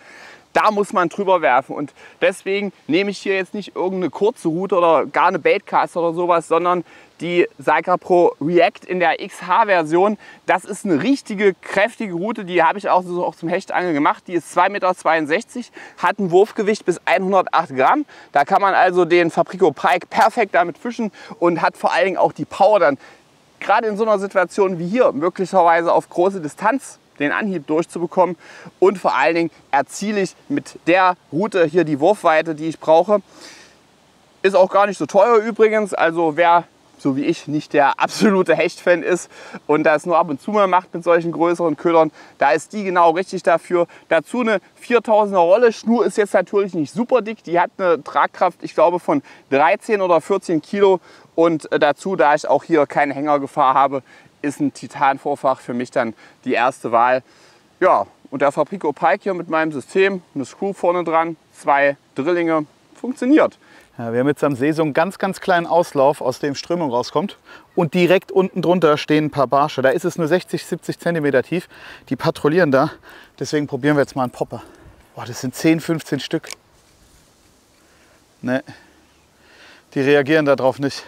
Da muss man drüber werfen und deswegen nehme ich hier jetzt nicht irgendeine kurze Route oder gar eine Baitcast oder sowas, sondern die Saica Pro React in der XH-Version. Das ist eine richtige, kräftige Route, die habe ich auch so zum Hechtangeln gemacht. Die ist 2,62 Meter, hat ein Wurfgewicht bis 108 Gramm. Da kann man also den Fabrico Pike perfekt damit fischen und hat vor allen Dingen auch die Power dann, gerade in so einer Situation wie hier, möglicherweise auf große Distanz den Anhieb durchzubekommen und vor allen Dingen erziele ich mit der Route hier die Wurfweite, die ich brauche. Ist auch gar nicht so teuer übrigens, also wer so wie ich, nicht der absolute Hechtfan ist und das nur ab und zu mal macht mit solchen größeren Ködern, da ist die genau richtig dafür. Dazu eine 4000er Rolle. Schnur ist jetzt natürlich nicht super dick, die hat eine Tragkraft, ich glaube, von 13 oder 14 Kilo. Und dazu, da ich auch hier keine Hängergefahr habe, ist ein Titanvorfach für mich dann die erste Wahl. Ja, und der Fabrico Pike hier mit meinem System, eine Screw vorne dran, 2 Drillinge, funktioniert. Ja, wir haben jetzt am See so einen ganz, ganz kleinen Auslauf, aus dem Strömung rauskommt. Und direkt unten drunter stehen ein paar Barsche. Da ist es nur 60, 70 cm tief. Die patrouillieren da. Deswegen probieren wir jetzt mal einen Popper. Boah, das sind 10, 15 Stück. Ne, die reagieren darauf nicht.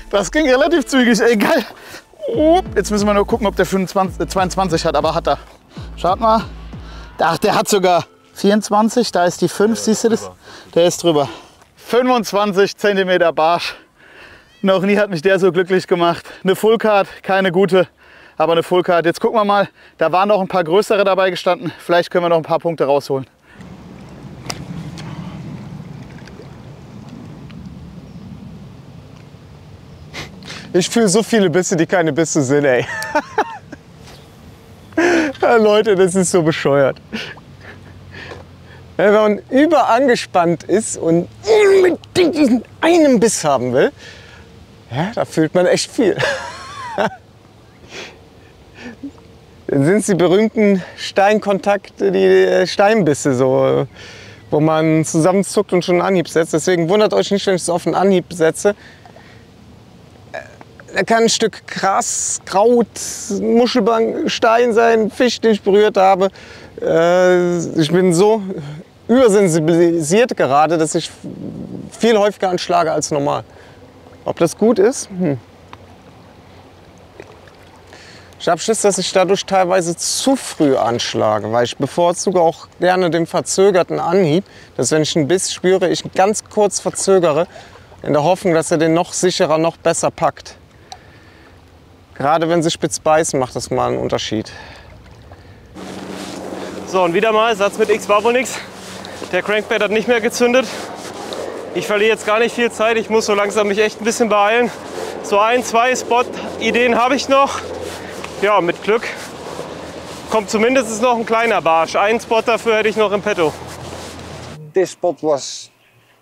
Das ging relativ zügig, ey, geil. Jetzt müssen wir nur gucken, ob der 22 hat, aber hat er. Schaut mal. Ach, der hat sogar 24, da ist die 5, siehst du das? Der ist drüber. 25 cm Barsch. Noch nie hat mich der so glücklich gemacht. Eine Fullcard, keine gute, aber eine Fullcard. Jetzt gucken wir mal, da waren noch ein paar größere dabei gestanden. Vielleicht können wir noch ein paar Punkte rausholen. Ich fühle so viele Bisse, die keine Bisse sind, ey. Ja, Leute, das ist so bescheuert. Wenn man überangespannt ist und unbedingt diesen einen Biss haben will, ja, da fühlt man echt viel. Dann sind es die berühmten Steinkontakte, die Steinbisse, so, wo man zusammenzuckt und schon einen Anhieb setzt. Deswegen wundert euch nicht, wenn ich es auf einen Anhieb setze. Da kann ein Stück Gras, Kraut, Muschelbank, Stein sein, Fisch, den ich berührt habe. Ich bin so übersensibilisiert gerade, dass ich viel häufiger anschlage als normal. Ob das gut ist? Ich habe Schiss, dass ich dadurch teilweise zu früh anschlage, weil ich bevorzuge auch gerne den verzögerten Anhieb, dass wenn ich einen Biss spüre, ich ganz kurz verzögere, in der Hoffnung, dass er den noch sicherer, noch besser packt. Gerade wenn sie spitz beißen, macht das mal einen Unterschied. So, und wieder mal, Satz mit X war wohl nix. Der Crankbait hat nicht mehr gezündet. Ich verliere jetzt gar nicht viel Zeit, ich muss so langsam mich echt ein bisschen beeilen. So 1, 2 Spot-Ideen habe ich noch. Ja, mit Glück kommt zumindest noch ein kleiner Barsch. Einen Spot dafür hätte ich noch im Petto. This spot was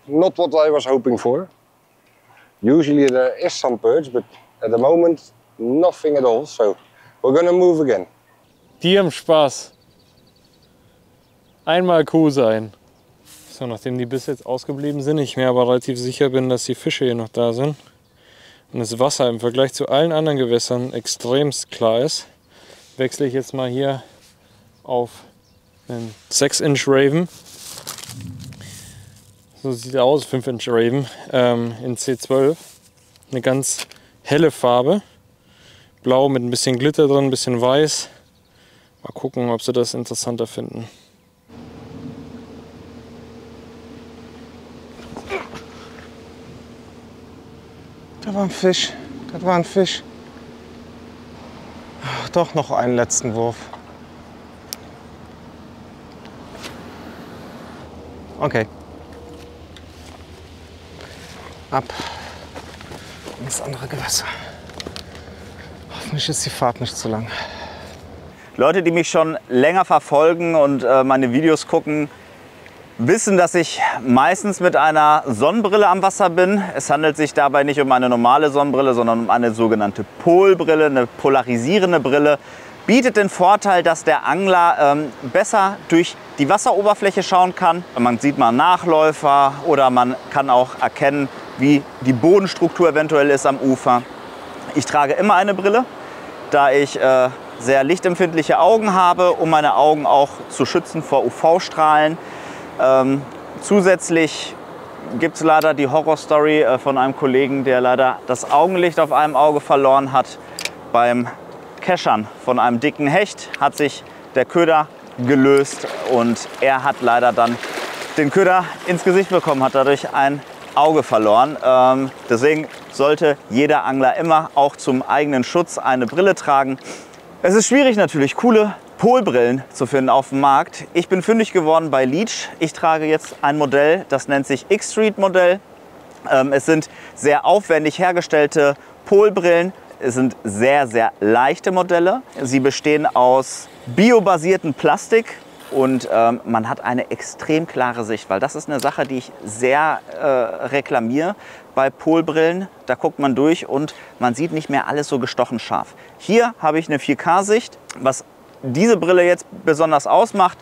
not what I was hoping for. Usually there is some perch, but at the moment nothing at all. So we're gonna move again. Die haben Spaß. Einmal Kuh sein. So, nachdem die bis jetzt ausgeblieben sind, ich mir aber relativ sicher bin, dass die Fische hier noch da sind und das Wasser im Vergleich zu allen anderen Gewässern extremst klar ist, wechsle ich jetzt mal hier auf einen 6-Inch Raven. So sieht er aus, 5-Inch Raven in C12. Eine ganz helle Farbe. Blau mit ein bisschen Glitter drin, ein bisschen weiß. Mal gucken, ob sie das interessanter finden. Da war ein Fisch. Das war ein Fisch. Ach, doch noch einen letzten Wurf. Okay. Ab ins andere Gewässer. Hoffentlich ist die Fahrt nicht zu lang. Leute, die mich schon länger verfolgen und meine Videos gucken, wissen, dass ich meistens mit einer Sonnenbrille am Wasser bin. Es handelt sich dabei nicht um eine normale Sonnenbrille, sondern um eine sogenannte Polbrille, eine polarisierende Brille. Bietet den Vorteil, dass der Angler besser durch die Wasseroberfläche schauen kann. Man sieht mal Nachläufer oder man kann auch erkennen, wie die Bodenstruktur eventuell ist am Ufer. Ich trage immer eine Brille, da ich sehr lichtempfindliche Augen habe, um meine Augen auch zu schützen vor UV-Strahlen. Zusätzlich gibt es leider die Horrorstory von einem Kollegen, der leider das Augenlicht auf einem Auge verloren hat. Beim Keschern von einem dicken Hecht hat sich der Köder gelöst und er hat leider dann den Köder ins Gesicht bekommen, hat dadurch ein Auge verloren. Deswegen sollte jeder Angler immer auch zum eigenen Schutz eine Brille tragen. Es ist schwierig natürlich, coole Polbrillen zu finden auf dem Markt. Ich bin fündig geworden bei Leech. Ich trage jetzt ein Modell, das nennt sich X-Street Modell. Es sind sehr aufwendig hergestellte Polbrillen. Es sind sehr, sehr leichte Modelle. Sie bestehen aus biobasiertem Plastik und man hat eine extrem klare Sicht, weil das ist eine Sache, die ich sehr reklamiere bei Polbrillen. Da guckt man durch und man sieht nicht mehr alles so gestochen scharf. Hier habe ich eine 4K-Sicht. Was diese Brille jetzt besonders ausmacht,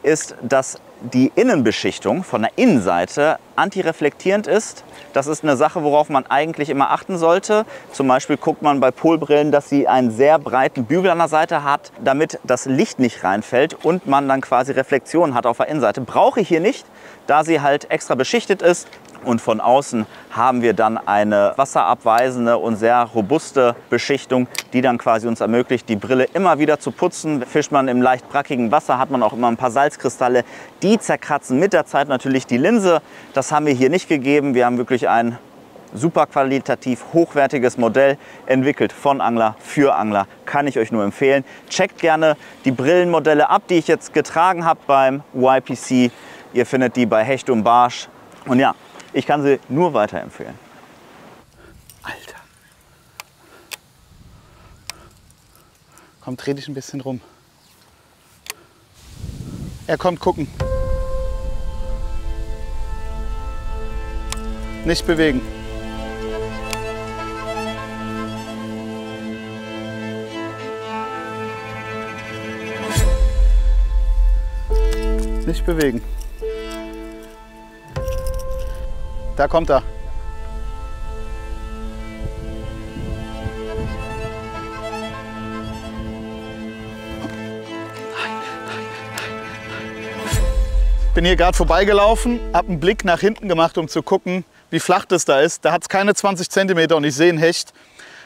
ist, dass die Innenbeschichtung von der Innenseite antireflektierend ist. Das ist eine Sache, worauf man eigentlich immer achten sollte. Zum Beispiel guckt man bei Polbrillen, dass sie einen sehr breiten Bügel an der Seite hat, damit das Licht nicht reinfällt und man dann quasi Reflexionen hat auf der Innenseite. Brauche ich hier nicht, da sie halt extra beschichtet ist. Und von außen haben wir dann eine wasserabweisende und sehr robuste Beschichtung, die dann quasi uns ermöglicht, die Brille immer wieder zu putzen. Fischt man im leicht brackigen Wasser, hat man auch immer ein paar Salzkristalle. Die zerkratzen mit der Zeit natürlich die Linse. Das haben wir hier nicht gegeben. Wir haben wirklich ein super qualitativ hochwertiges Modell entwickelt von Angler für Angler. Kann ich euch nur empfehlen. Checkt gerne die Brillenmodelle ab, die ich jetzt getragen habe beim YPC. Ihr findet die bei Hecht und Barsch. Und ja, ich kann sie nur weiterempfehlen. Alter. Komm, dreh dich ein bisschen rum. Er kommt gucken. Nicht bewegen. Nicht bewegen. Da kommt er. Bin hier gerade vorbeigelaufen, habe einen Blick nach hinten gemacht, um zu gucken, wie flach das da ist. Da hat es keine 20 cm und ich sehe einen Hecht,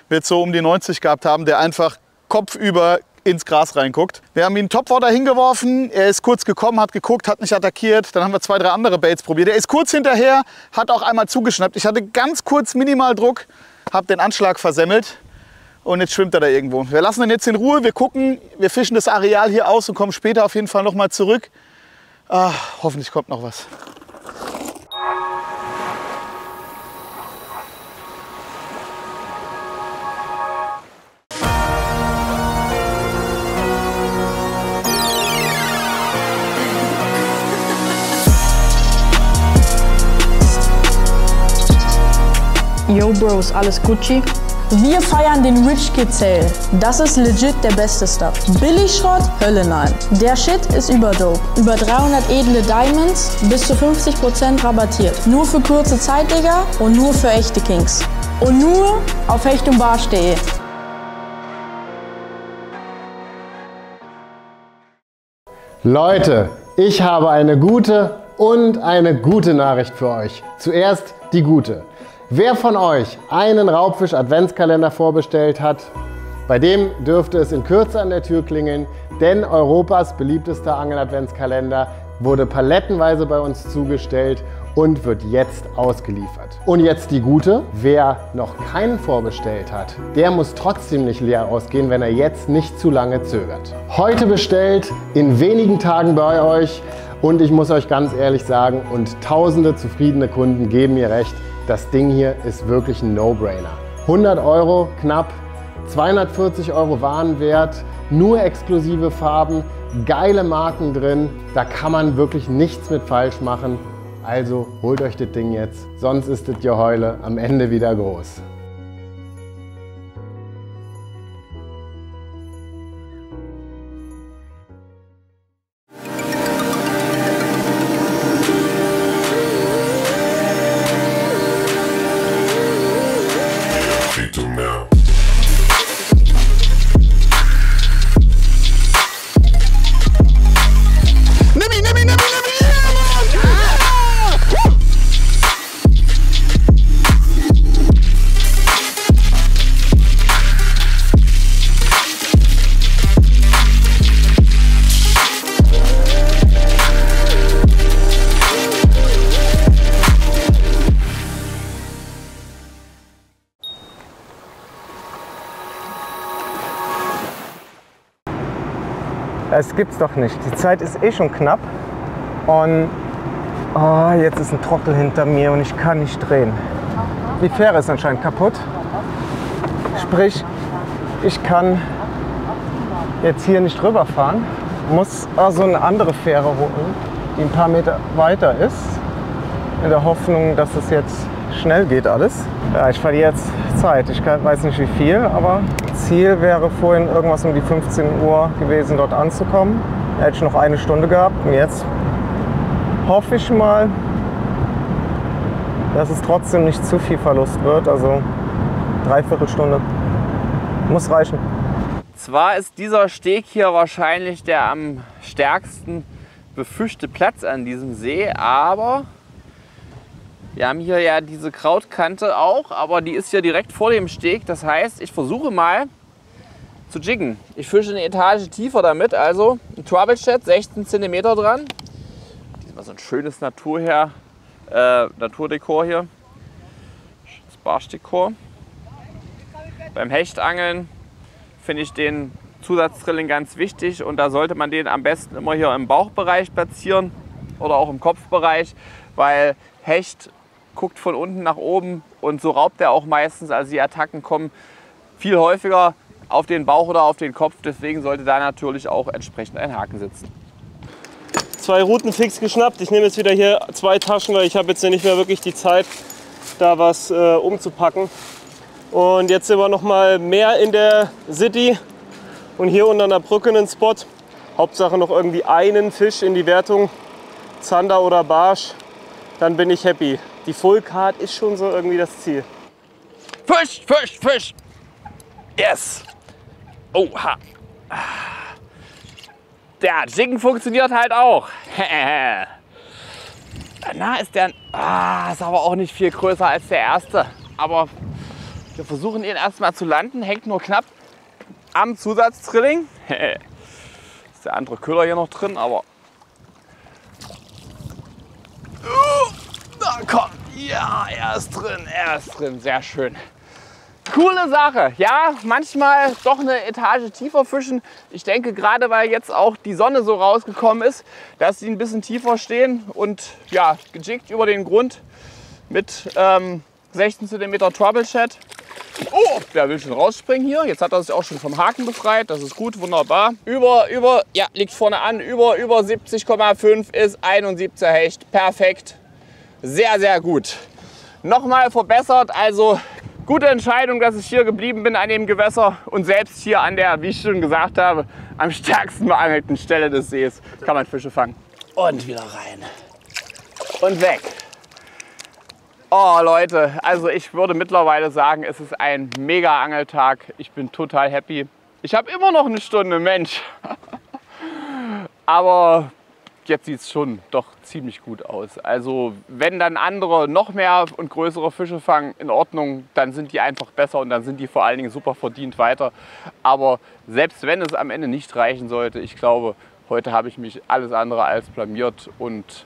wird so um die 90 gehabt haben, der einfach kopfüber ins Gras reinguckt. Wir haben ihn Topwater hingeworfen, er ist kurz gekommen, hat geguckt, hat nicht attackiert. Dann haben wir 2, 3 andere Baits probiert. Er ist kurz hinterher, hat auch einmal zugeschnappt. Ich hatte ganz kurz minimal Druck, habe den Anschlag versemmelt und jetzt schwimmt er da irgendwo. Wir lassen ihn jetzt in Ruhe, wir gucken, wir fischen das Areal hier aus und kommen später auf jeden Fall noch mal zurück. Hoffentlich kommt noch was. Yo Bros, alles Gucci? Wir feiern den Rich Kid Sale. Das ist legit der beste Stuff. Billigschrott? Hölle nein. Der Shit ist überdope. Über 300 edle Diamonds, bis zu 50% rabattiert. Nur für kurze Zeit, Digga, und nur für echte Kings. Und nur auf hechtundbarsch.de. Leute, ich habe eine gute und eine gute Nachricht für euch. Zuerst die gute. Wer von euch einen Raubfisch-Adventskalender vorbestellt hat, bei dem dürfte es in Kürze an der Tür klingeln, denn Europas beliebtester Angel-Adventskalender wurde palettenweise bei uns zugestellt und wird jetzt ausgeliefert. Und jetzt die gute, wer noch keinen vorbestellt hat, der muss trotzdem nicht leer ausgehen, wenn er jetzt nicht zu lange zögert. Heute bestellt, in wenigen Tagen bei euch und ich muss euch ganz ehrlich sagen, und tausende zufriedene Kunden geben mir recht, das Ding hier ist wirklich ein No-Brainer. 100 € knapp, 240 € Warenwert, nur exklusive Farben, geile Marken drin, da kann man wirklich nichts mit falsch machen. Also holt euch das Ding jetzt, sonst ist das Geheule am Ende wieder groß. Es gibt's doch nicht. Die Zeit ist eh schon knapp. Und jetzt ist ein Trottel hinter mir und ich kann nicht drehen. Die Fähre ist anscheinend kaputt. Sprich, ich kann jetzt hier nicht rüberfahren. Muss also eine andere Fähre holen, die ein paar Meter weiter ist. In der Hoffnung, dass es jetzt schnell geht alles. Ja, ich verliere jetzt Zeit. Ich weiß nicht wie viel, aber Ziel wäre vorhin irgendwas um die 15 Uhr gewesen, dort anzukommen. Da hätte ich noch eine Stunde gehabt und jetzt hoffe ich mal, dass es trotzdem nicht zu viel Verlust wird. Also 3/4 Stunde muss reichen. Zwar ist dieser Steg hier wahrscheinlich der am stärksten befischte Platz an diesem See, aber wir haben hier ja diese Krautkante auch, aber die ist ja direkt vor dem Steg. Das heißt, ich versuche mal zu jiggen. Ich fische eine Etage tiefer damit, also ein Troubleshot, 16 cm dran. Diesmal so ein schönes Naturdekor hier. Das Barschdekor. Beim Hechtangeln finde ich den Zusatzdrilling ganz wichtig und da sollte man den am besten immer hier im Bauchbereich platzieren oder auch im Kopfbereich, weil Hecht guckt von unten nach oben und so raubt er auch meistens. Also die Attacken kommen viel häufiger auf den Bauch oder auf den Kopf, deswegen sollte da natürlich auch entsprechend ein Haken sitzen. 2 Routen fix geschnappt. Ich nehme jetzt wieder hier 2 Taschen, weil ich habe jetzt nicht mehr wirklich die Zeit, da was umzupacken. Und jetzt sind wir noch mal mehr in der City und hier unter einer Brücke einen Spot. Hauptsache noch irgendwie einen Fisch in die Wertung, Zander oder Barsch, dann bin ich happy. Die Full Card ist schon so irgendwie das Ziel. Fisch, Fisch, Fisch! Yes! Oha! Der Jiggen funktioniert halt auch. Na, ist der... ist aber auch nicht viel größer als der erste. Aber wir versuchen ihn erstmal zu landen. Hängt nur knapp am Zusatzdrilling. Ist der andere Köder hier noch drin, aber... Na komm, ja, er ist drin, sehr schön. Coole Sache, ja, manchmal doch eine Etage tiefer fischen. Ich denke gerade, weil jetzt auch die Sonne so rausgekommen ist, dass sie ein bisschen tiefer stehen und ja, gejiggt über den Grund mit 16 cm Troubleshot. Oh, der will schon rausspringen hier. Jetzt hat er sich auch schon vom Haken befreit. Das ist gut, wunderbar. Ja, liegt vorne an. Über 70,5 ist 71er Hecht. Perfekt. Sehr, sehr gut. Nochmal verbessert. Also gute Entscheidung, dass ich hier geblieben bin an dem Gewässer und selbst hier an der, wie ich schon gesagt habe, am stärksten beangelten Stelle des Sees kann man Fische fangen. Und wieder rein. Und weg. Oh Leute, also ich würde mittlerweile sagen, es ist ein mega Angeltag. Ich bin total happy. Ich habe immer noch eine Stunde, Mensch. Aber jetzt sieht es schon doch ziemlich gut aus. Also wenn dann andere noch mehr und größere Fische fangen, in Ordnung, dann sind die einfach besser und dann sind die vor allen Dingen super verdient weiter. Aber selbst wenn es am Ende nicht reichen sollte, ich glaube, heute habe ich mich alles andere als blamiert und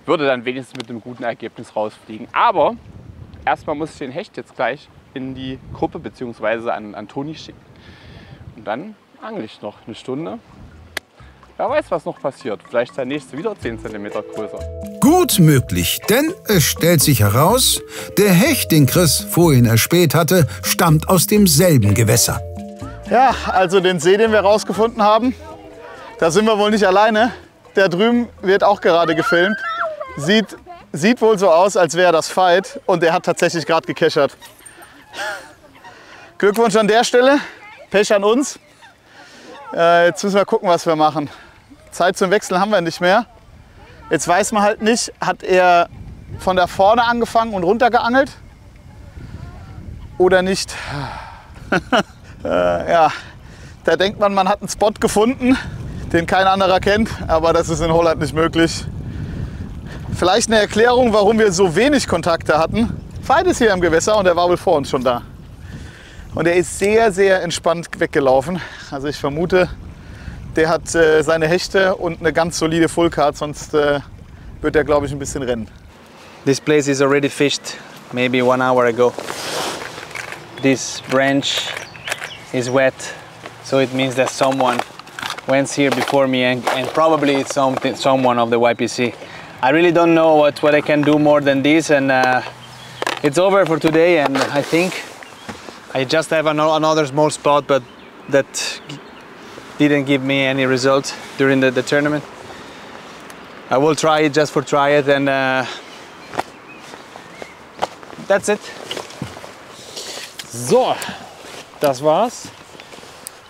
würde dann wenigstens mit einem guten Ergebnis rausfliegen. Aber erstmal muss ich den Hecht jetzt gleich in die Gruppe bzw. an Toni schicken. Und dann angle ich noch eine Stunde. Wer weiß, was noch passiert. Vielleicht der nächste wieder 10 cm größer. Gut möglich, denn es stellt sich heraus, der Hecht, den Chris vorhin erspäht hatte, stammt aus demselben Gewässer. Ja, also den See, den wir rausgefunden haben, da sind wir wohl nicht alleine. Der drüben wird auch gerade gefilmt. Sieht wohl so aus, als wäre das Veit und der hat tatsächlich gerade gekeschert. Glückwunsch an der Stelle, Pech an uns. Jetzt müssen wir gucken, was wir machen. Zeit zum Wechseln haben wir nicht mehr. Jetzt weiß man halt nicht, hat er von da vorne angefangen und runter geangelt oder nicht. Ja, da denkt man, man hat einen Spot gefunden, den kein anderer kennt, aber das ist in Holland nicht möglich. Vielleicht eine Erklärung, warum wir so wenig Kontakte hatten. Veit ist hier im Gewässer und er war wohl vor uns schon da. Und er ist sehr, sehr entspannt weggelaufen. Also ich vermute, der hat seine Hechte und eine ganz solide Full Card, sonst wird er, glaube ich, ein bisschen rennen. This place is already fished maybe 1 hour ago. This branch is wet, so it means that someone went here before me, and probably it's someone of the YPC. I really don't know what I can do more than this, and it's over for today. And I think I just have another small spot, but that didn't give me any result during the tournament. I will try it just for try it, and that's it. So, das war's.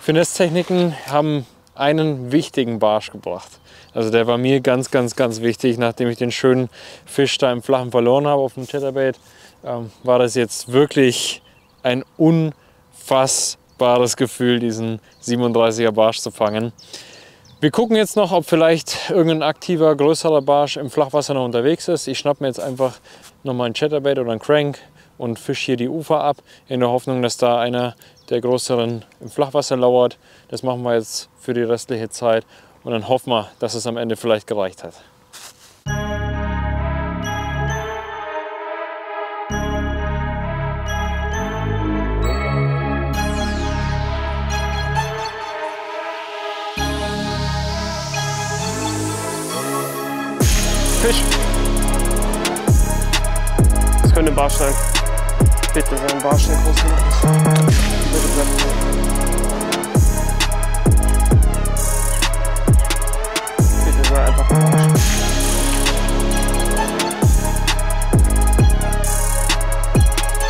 Finesse-Techniken haben einen wichtigen Barsch gebracht. Also der war mir ganz, ganz, ganz wichtig. Nachdem ich den schönen Fisch da im Flachen verloren habe auf dem Chatterbait, war das jetzt wirklich ein unfassbares Gefühl, diesen 37er Barsch zu fangen. Wir gucken jetzt noch, ob vielleicht irgendein aktiver, größerer Barsch im Flachwasser noch unterwegs ist. Ich schnappe mir jetzt einfach nochmal einen Chatterbait oder einen Crank und fische hier die Ufer ab, in der Hoffnung, dass da einer der größeren im Flachwasser lauert. Das machen wir jetzt für die restliche Zeit und dann hoffen wir, dass es am Ende vielleicht gereicht hat. Fisch. Das könnte ein Barsch sein. Bitte sei ein Barsch, der groß genug ist. Bitte bleib drin. Bitte sei einfach ein Barsch.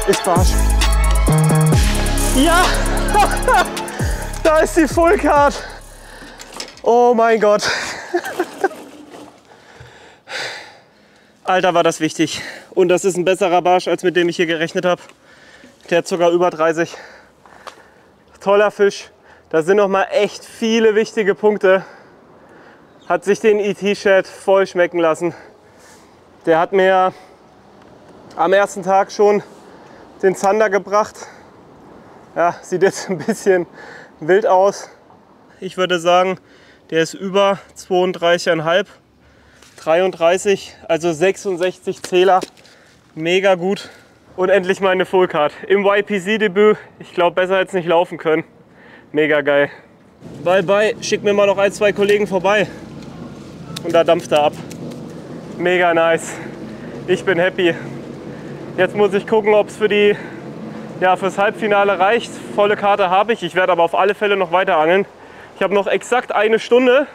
Ist Barsch. Ja! Da ist die Full Card. Oh mein Gott. Alter, war das wichtig. Und das ist ein besserer Barsch, als mit dem ich hier gerechnet habe. Der hat sogar über 30. Toller Fisch. Da sind noch mal echt viele wichtige Punkte. Hat sich den ET-Shad voll schmecken lassen. Der hat mir am ersten Tag schon den Zander gebracht. Ja, sieht jetzt ein bisschen wild aus. Ich würde sagen, der ist über 32,5. 33, also 66 Zähler, mega gut. Und endlich meine Full Card im YPC-Debüt. Ich glaube, besser hätte es nicht laufen können. Mega geil. Bye bye, schick mir mal noch ein, zwei Kollegen vorbei. Und da dampft er ab. Mega nice. Ich bin happy. Jetzt muss ich gucken, ob es fürs Halbfinale reicht. Volle Karte habe ich. Ich werde aber auf alle Fälle noch weiter angeln. Ich habe noch exakt eine Stunde.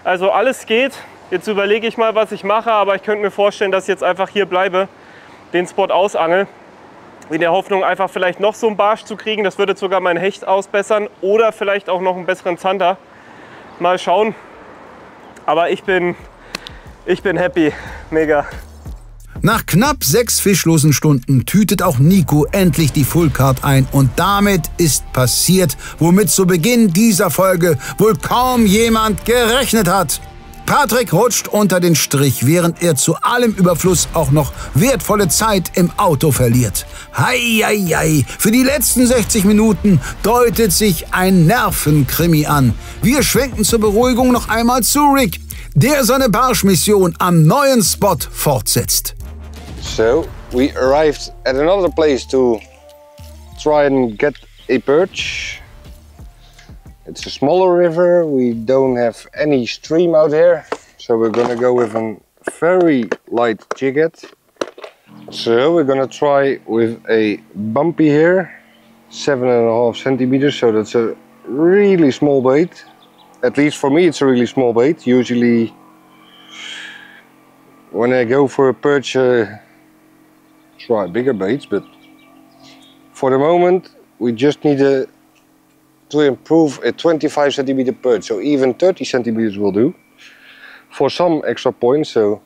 Also alles geht. Jetzt überlege ich mal, was ich mache, aber ich könnte mir vorstellen, dass ich jetzt einfach hier bleibe, den Spot ausangel. In der Hoffnung, einfach vielleicht noch so einen Barsch zu kriegen. Das würde sogar meinen Hecht ausbessern oder vielleicht auch noch einen besseren Zander. Mal schauen. Aber ich bin happy. Mega. Nach knapp 6 fischlosen Stunden tütet auch Nico endlich die Full Card ein und damit ist passiert, womit zu Beginn dieser Folge wohl kaum jemand gerechnet hat. Patrick rutscht unter den Strich, während er zu allem Überfluss auch noch wertvolle Zeit im Auto verliert. Hei, hei, hei. Für die letzten 60 Minuten deutet sich ein Nervenkrimi an. Wir schwenken zur Beruhigung noch einmal zu Rick, der seine Barschmission am neuen Spot fortsetzt. So, we arrived at another place to try and get a perch. It's a smaller river, we don't have any stream out here, so we're gonna go with a very light jighead. So we're gonna try with a bumpy here, 7.5 centimeters, so that's a really small bait. At least for me it's a really small bait. Usually when I go for a perch, try bigger baits, but for the moment we just need to improve a 25 centimeter perch, so even 30 centimeters will do for some extra points. So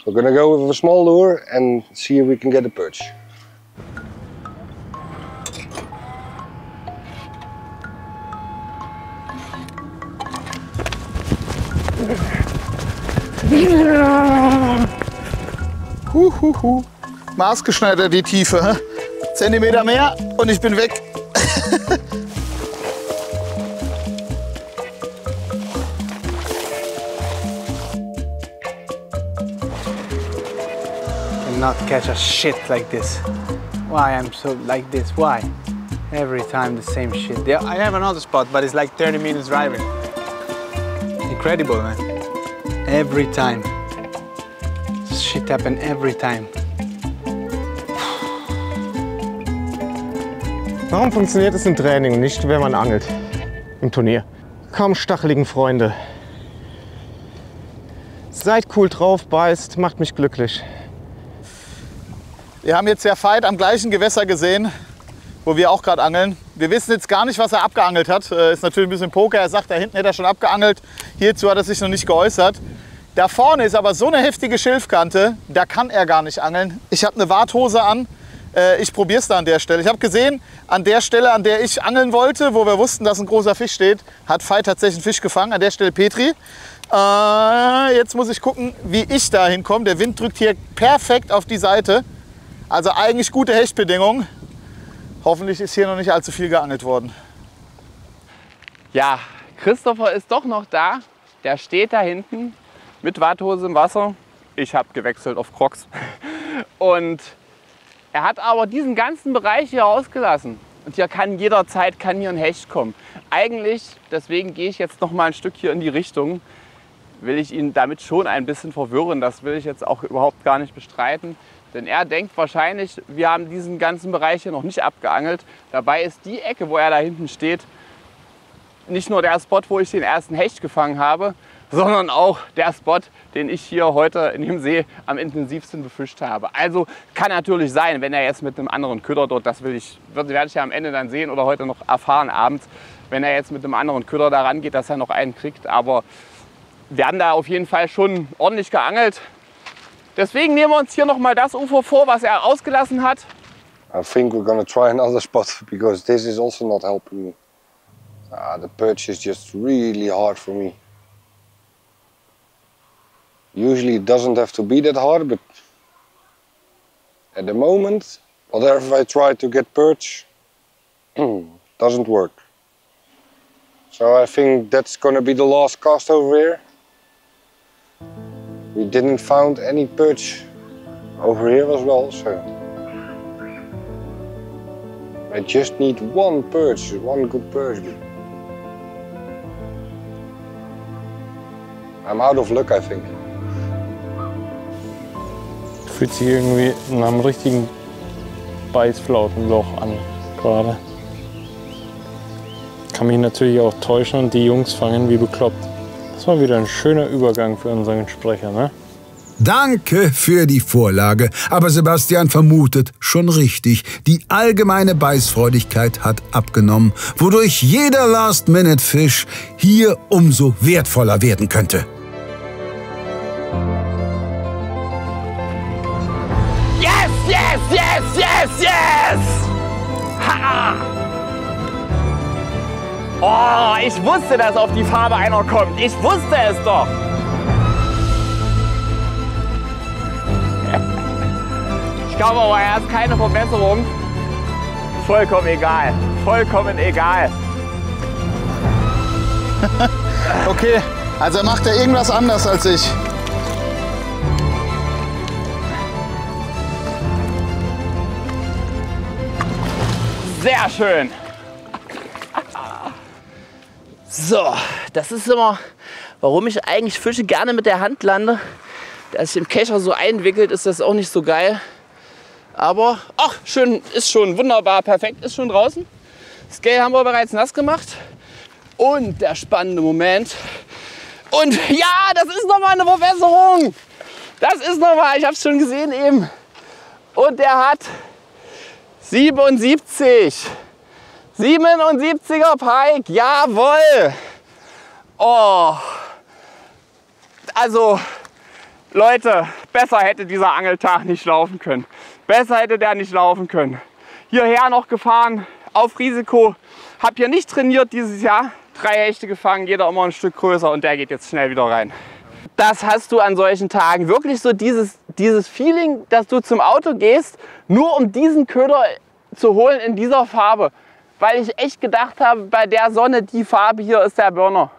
we're gonna go with a small lure and see if we can get a perch. Maßgeschneidert die Tiefe. Zentimeter mehr und ich bin weg. Not catch a shit like this. Why I'm so like this? Why? Every time the same shit. I have another spot, but it's like 30 minutes driving. incredible, man. Every time. Shit happen every time. Warum funktioniert es im Training und nicht, wenn man angelt? Im Turnier. Kaum stacheligen Freunde. Seid cool drauf, beißt, macht mich glücklich. Wir haben jetzt der Veit am gleichen Gewässer gesehen, wo wir auch gerade angeln. Wir wissen jetzt gar nicht, was er abgeangelt hat. Ist natürlich ein bisschen Poker. Er sagt, da hinten hätte er schon abgeangelt. Hierzu hat er sich noch nicht geäußert. Da vorne ist aber so eine heftige Schilfkante, da kann er gar nicht angeln. Ich habe eine Warthose an. Ich probiere es da an der Stelle. Ich habe gesehen, an der Stelle, an der ich angeln wollte, wo wir wussten, dass ein großer Fisch steht, hat Veit tatsächlich einen Fisch gefangen. An der Stelle Petri. Jetzt muss ich gucken, wie ich da hinkomme. Der Wind drückt hier perfekt auf die Seite. Also eigentlich gute Hechtbedingungen. Hoffentlich ist hier noch nicht allzu viel geangelt worden. Ja, Christopher ist doch noch da. Der steht da hinten mit Warthose im Wasser. Ich habe gewechselt auf Crocs. Und er hat aber diesen ganzen Bereich hier ausgelassen. Und hier kann jederzeit hier ein Hecht kommen. Eigentlich, deswegen gehe ich jetzt noch mal ein Stück hier in die Richtung, will ich ihn damit schon ein bisschen verwirren. Das will ich jetzt auch überhaupt gar nicht bestreiten. Denn er denkt wahrscheinlich, wir haben diesen ganzen Bereich hier noch nicht abgeangelt. Dabei ist die Ecke, wo er da hinten steht, nicht nur der Spot, wo ich den ersten Hecht gefangen habe, sondern auch der Spot, den ich hier heute in dem See am intensivsten befischt habe. Also kann natürlich sein, wenn er jetzt mit einem anderen Köder dort, das werde ich ja am Ende dann sehen oder heute noch erfahren abends, wenn er jetzt mit einem anderen Köder da rangeht, dass er noch einen kriegt. Aber wir haben da auf jeden Fall schon ordentlich geangelt. Deswegen nehmen wir uns hier noch mal das Ufer vor, was er ausgelassen hat. I think we're gonna try another spot because this is also not helping me. The perch is just really hard for me. Usually it doesn't have to be that hard, but at the moment, whatever I try to get perch, doesn't work. So I think that's gonna be the last cast over here. We didn't find any perch over here as well, so I just need one perch, one good perch. I'm out of luck, I think. Fühlt sich irgendwie nach einem richtigen Beißflautenloch an gerade. Kann mich natürlich auch täuschen und die Jungs fangen wie bekloppt. Das war wieder ein schöner Übergang für unseren Sprecher, ne? Danke für die Vorlage. Aber Sebastian vermutet schon richtig. Die allgemeine Beißfreudigkeit hat abgenommen, wodurch jeder Last-Minute-Fisch hier umso wertvoller werden könnte. Yes, yes, yes, yes, yes! Ha! Oh, ich wusste, dass auf die Farbe einer kommt. Ich wusste es doch. Ich glaube aber, er hat keine Verbesserung. Vollkommen egal. Vollkommen egal. Okay, also macht er irgendwas anders als ich. Sehr schön. So, das ist immer, warum ich eigentlich Fische gerne mit der Hand lande. Dass sich im Kescher so einwickelt, ist das auch nicht so geil. Aber, ach, schön, ist schon wunderbar, perfekt, ist schon draußen. Das Scale haben wir bereits nass gemacht. Und der spannende Moment. Und ja, das ist nochmal eine Verbesserung. Das ist nochmal, ich habe es schon gesehen eben. Und der hat 77. 77er Pike, jawohl. Oh, also Leute, besser hätte dieser Angeltag nicht laufen können. Besser hätte der nicht laufen können. Hierher noch gefahren, auf Risiko. Hab hier nicht trainiert dieses Jahr. 3 Hechte gefangen, jeder immer ein Stück größer und der geht jetzt schnell wieder rein. Das hast du an solchen Tagen. Wirklich so dieses Feeling, dass du zum Auto gehst, nur um diesen Köder zu holen in dieser Farbe. Weil ich echt gedacht habe, bei der Sonne, die Farbe hier ist der Burner.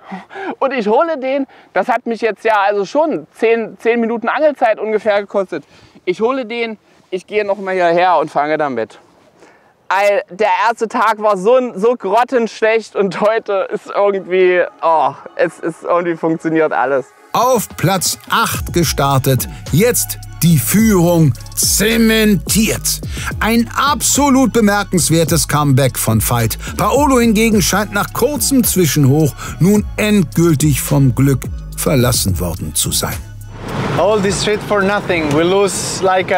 Und ich hole den, das hat mich jetzt ja also schon 10 Minuten Angelzeit ungefähr gekostet. Ich hole den, ich gehe noch mal hierher und fange damit. der erste Tag war so grottenschlecht und heute ist irgendwie, es ist irgendwie funktioniert alles. Auf Platz 8 gestartet, jetzt die Führung zementiert. Ein absolut bemerkenswertes Comeback von Veit. Paolo hingegen scheint nach kurzem Zwischenhoch nun endgültig vom Glück verlassen worden zu sein. All this shit for nothing. We lose like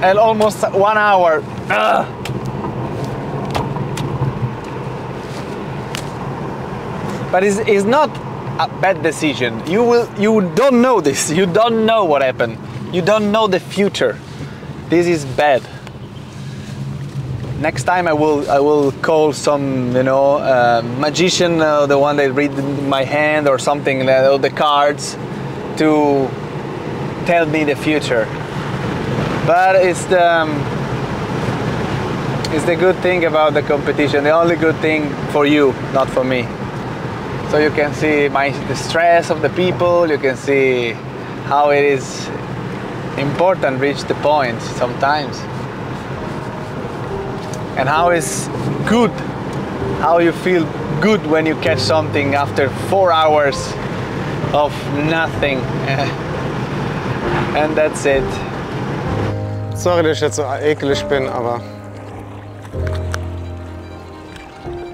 almost 1 hour. Ugh. But it's not a bad decision. You don't know this. You don't know what happened. You don't know the future. This is bad. Next time I will call some magician, the one that read my hand or something, the cards, to tell me the future. But it's the good thing about the competition. The only good thing for you, not for me. So you can see the stress of the people. You can see how it is important reach the point sometimes, and how it's good, how you feel good when you catch something after 4 hours of nothing. And that's it. Sorry, dass ich jetzt so eklig bin, aber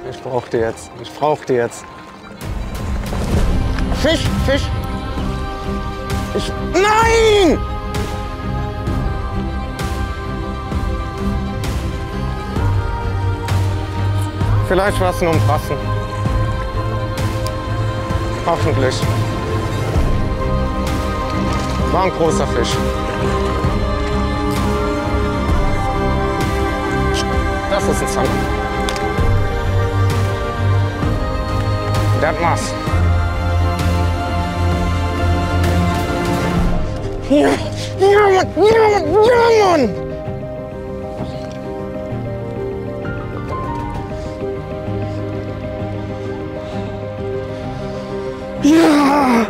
ich brauche die jetzt. Ich brauche die jetzt. Fisch, Fisch. Nein! Vielleicht war es nur ein Brassen. Hoffentlich. War ein großer Fisch. Das ist ein Zander. Der hat Maß. Ja, Mann, ja, Mann. Ja!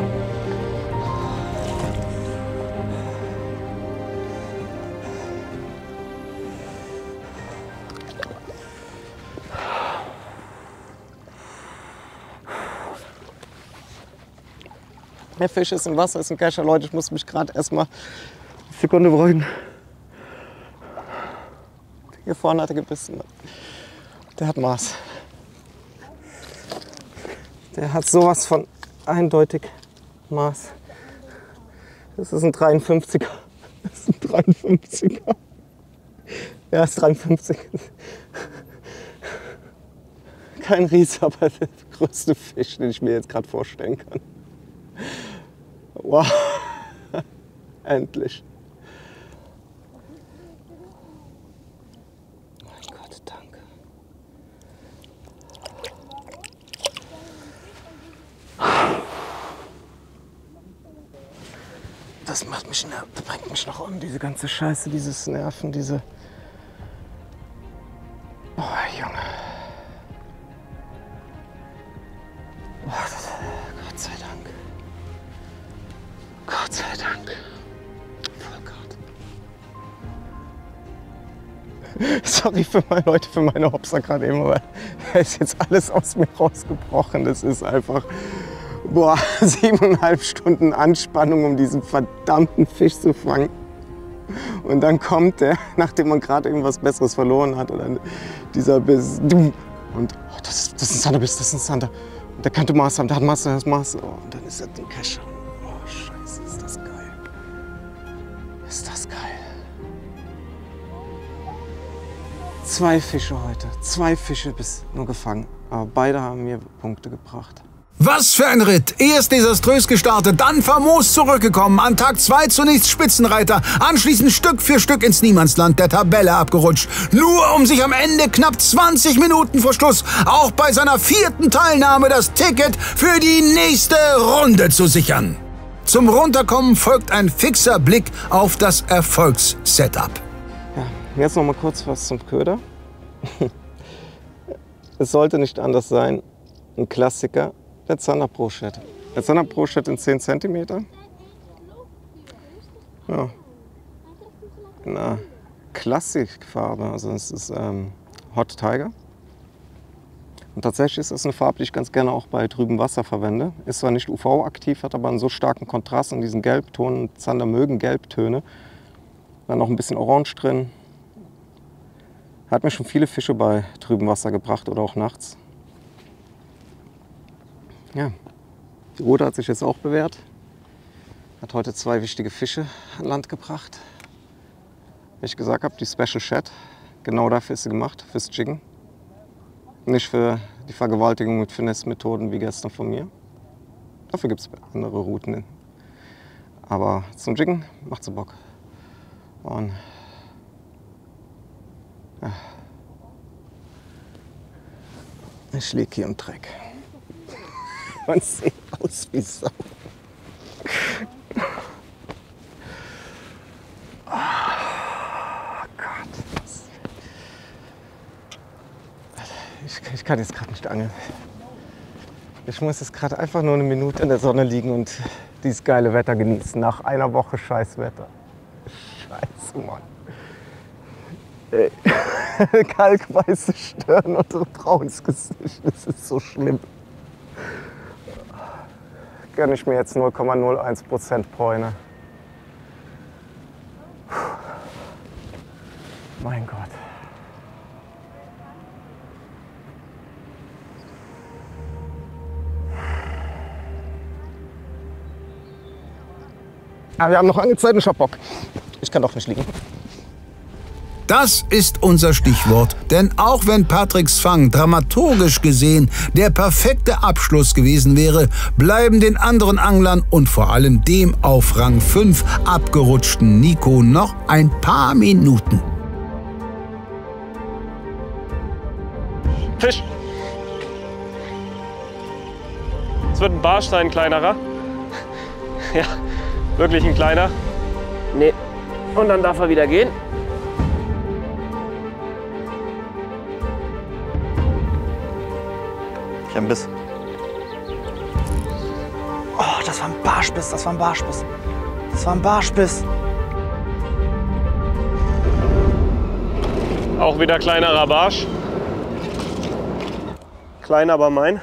Der Fisch ist im Wasser, ist ein Kescher. Leute, ich muss mich gerade erstmal eine Sekunde beruhigen. Hier vorne hat er gebissen. Der hat Maß. Der hat sowas von eindeutig Maß. Das ist ein 53er. Das ist ein 53er. Ja, ist 53. Kein Ries, aber der größte Fisch, den ich mir jetzt gerade vorstellen kann. Wow, endlich. Mein Gott, danke. Das macht mich, bringt mich noch um, diese ganze Scheiße, dieses Nerven, diese... Oh, Junge. Oh, Gott sei Dank. Gott sei Dank. Vollgott. Sorry für meine Leute, für meine Hopser gerade eben, aber da ist jetzt alles aus mir rausgebrochen. Das ist einfach, boah, 7,5 Stunden Anspannung, um diesen verdammten Fisch zu fangen. Und dann kommt der, nachdem man gerade irgendwas Besseres verloren hat, oder dieser Biss. Und oh, das ist ein Zanderbiss, das ist ein Zander. Der könnte Maß haben, der hat Maß, der hat Maß. Oh, und dann ist er ein Kescher. Oh, Scheiße, ist das geil. Ist das geil. 2 Fische heute, 2 Fische bis nur gefangen. Aber beide haben mir Punkte gebracht. Was für ein Ritt! Erst desaströs gestartet, dann famos zurückgekommen. An Tag 2 zunächst Spitzenreiter, anschließend Stück für Stück ins Niemandsland der Tabelle abgerutscht. Nur um sich am Ende knapp 20 Minuten vor Schluss auch bei seiner 4. Teilnahme das Ticket für die nächste Runde zu sichern. Zum Runterkommen folgt ein fixer Blick auf das Erfolgssetup. Ja, jetzt noch mal kurz was zum Köder. Es sollte nicht anders sein. Ein Klassiker. Der Zander Pro-Shed. Der Zander Pro-Shed in 10 cm. Ja. In einer Klassikfarbe. Also es ist Hot Tiger. Und tatsächlich ist das eine Farbe, die ich ganz gerne auch bei trübem Wasser verwende. Ist zwar nicht UV-aktiv, hat aber einen so starken Kontrast in diesen Gelbton. Zander mögen Gelbtöne. Dann noch ein bisschen Orange drin. Hat mir schon viele Fische bei trübem Wasser gebracht oder auch nachts. Ja, die Rute hat sich jetzt auch bewährt. Hat heute 2 wichtige Fische an Land gebracht. Wie ich gesagt habe, die Special Shad. Genau dafür ist sie gemacht, fürs Jiggen. Nicht für die Vergewaltigung mit Finesse-Methoden wie gestern von mir. Dafür gibt es andere Routen. Aber zum Jiggen macht sie Bock. Und ja. Ich liege hier im Dreck. Man sieht aus wie Sau. Oh Gott. Ich kann jetzt gerade nicht angeln. Ich muss jetzt gerade einfach nur eine Minute in der Sonne liegen und dieses geile Wetter genießen. Nach einer Woche Scheißwetter. Scheiße, Mann. Ey. Kalkweiße Stirn und so braunes Gesicht. Das ist so schlimm. Gönne ich mir jetzt 0,01% Bräune. Mein Gott. Aber wir haben noch Angelzeit und ich hab Bock. Ich kann doch nicht liegen. Das ist unser Stichwort, denn auch wenn Patricks Fang dramaturgisch gesehen der perfekte Abschluss gewesen wäre, bleiben den anderen Anglern und vor allem dem auf Rang 5 abgerutschten Nico noch ein paar Minuten. Fisch! Es wird ein Barsch sein, ein kleinerer. Ja, wirklich ein kleiner. Nee. Und dann darf er wieder gehen. Ich habe einen Biss. Oh, das war ein Barschbiss, das war ein Barschbiss. Das war ein Barschbiss. Auch wieder kleinerer Barsch. Klein, aber mein.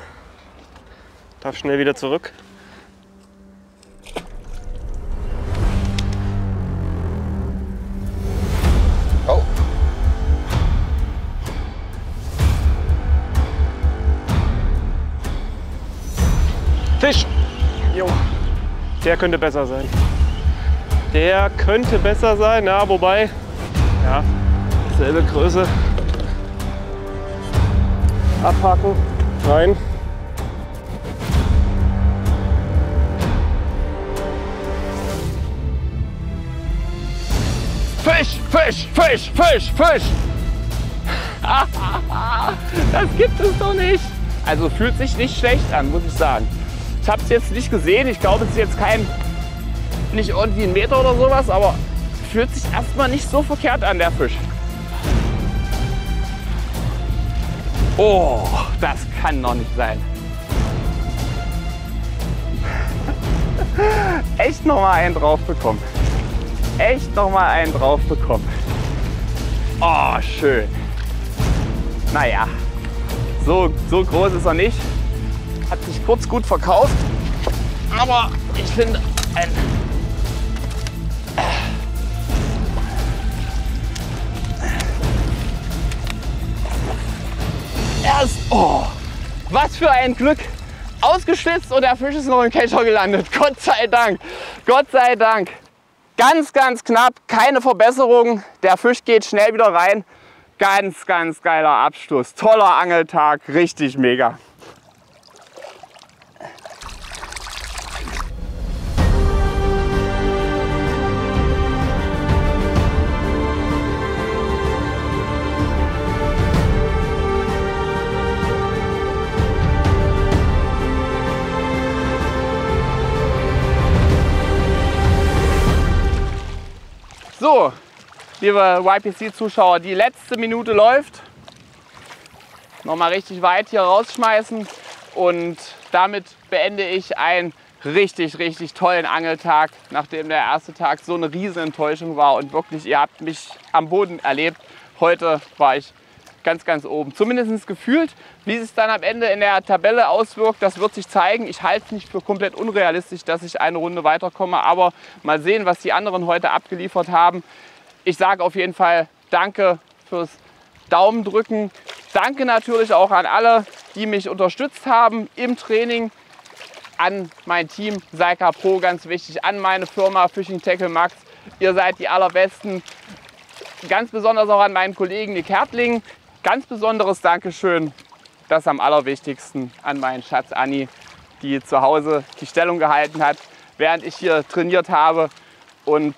Darf schnell wieder zurück. Oh. Fisch! Jo. Der könnte besser sein. Der könnte besser sein, ja, wobei, ja, selbe Größe. Abhaken, rein. Fisch, Fisch, Fisch, Fisch, Fisch! Das gibt es doch nicht! Also fühlt sich nicht schlecht an, muss ich sagen. Ich habe es jetzt nicht gesehen, ich glaube, es ist jetzt nicht irgendwie 1 Meter oder sowas, aber fühlt sich erstmal nicht so verkehrt an, der Fisch. Oh, das kann doch nicht sein. Echt noch mal einen drauf bekommen. Echt noch mal einen drauf bekommen. Oh, schön. Naja, so groß ist er nicht. Hat sich kurz gut verkauft, aber ich finde oh, was für ein Glück! Ausgeschlitzt und der Fisch ist noch im Kescher gelandet. Gott sei Dank, Gott sei Dank. Ganz, ganz knapp, keine Verbesserung. Der Fisch geht schnell wieder rein. Ganz, ganz geiler Abschluss. Toller Angeltag, richtig mega. So, liebe YPC-Zuschauer, die letzte Minute läuft. Nochmal richtig weit hier rausschmeißen und damit beende ich einen richtig, richtig tollen Angeltag, nachdem der erste Tag so eine riesen Enttäuschung war und wirklich, ihr habt mich am Boden erlebt. Heute war ich ganz, ganz oben. Zumindest gefühlt. Wie es dann am Ende in der Tabelle auswirkt, das wird sich zeigen. Ich halte es nicht für komplett unrealistisch, dass ich eine Runde weiterkomme. Aber mal sehen, was die anderen heute abgeliefert haben. Ich sage auf jeden Fall danke fürs Daumen drücken. Danke natürlich auch an alle, die mich unterstützt haben im Training. An mein Team Saika Pro, ganz wichtig, an meine Firma Fishing Tackle Max. Ihr seid die allerbesten. Ganz besonders auch an meinen Kollegen Nick Hertling. Ganz besonderes Dankeschön, das am allerwichtigsten an meinen Schatz Anni, die zu Hause die Stellung gehalten hat, während ich hier trainiert habe und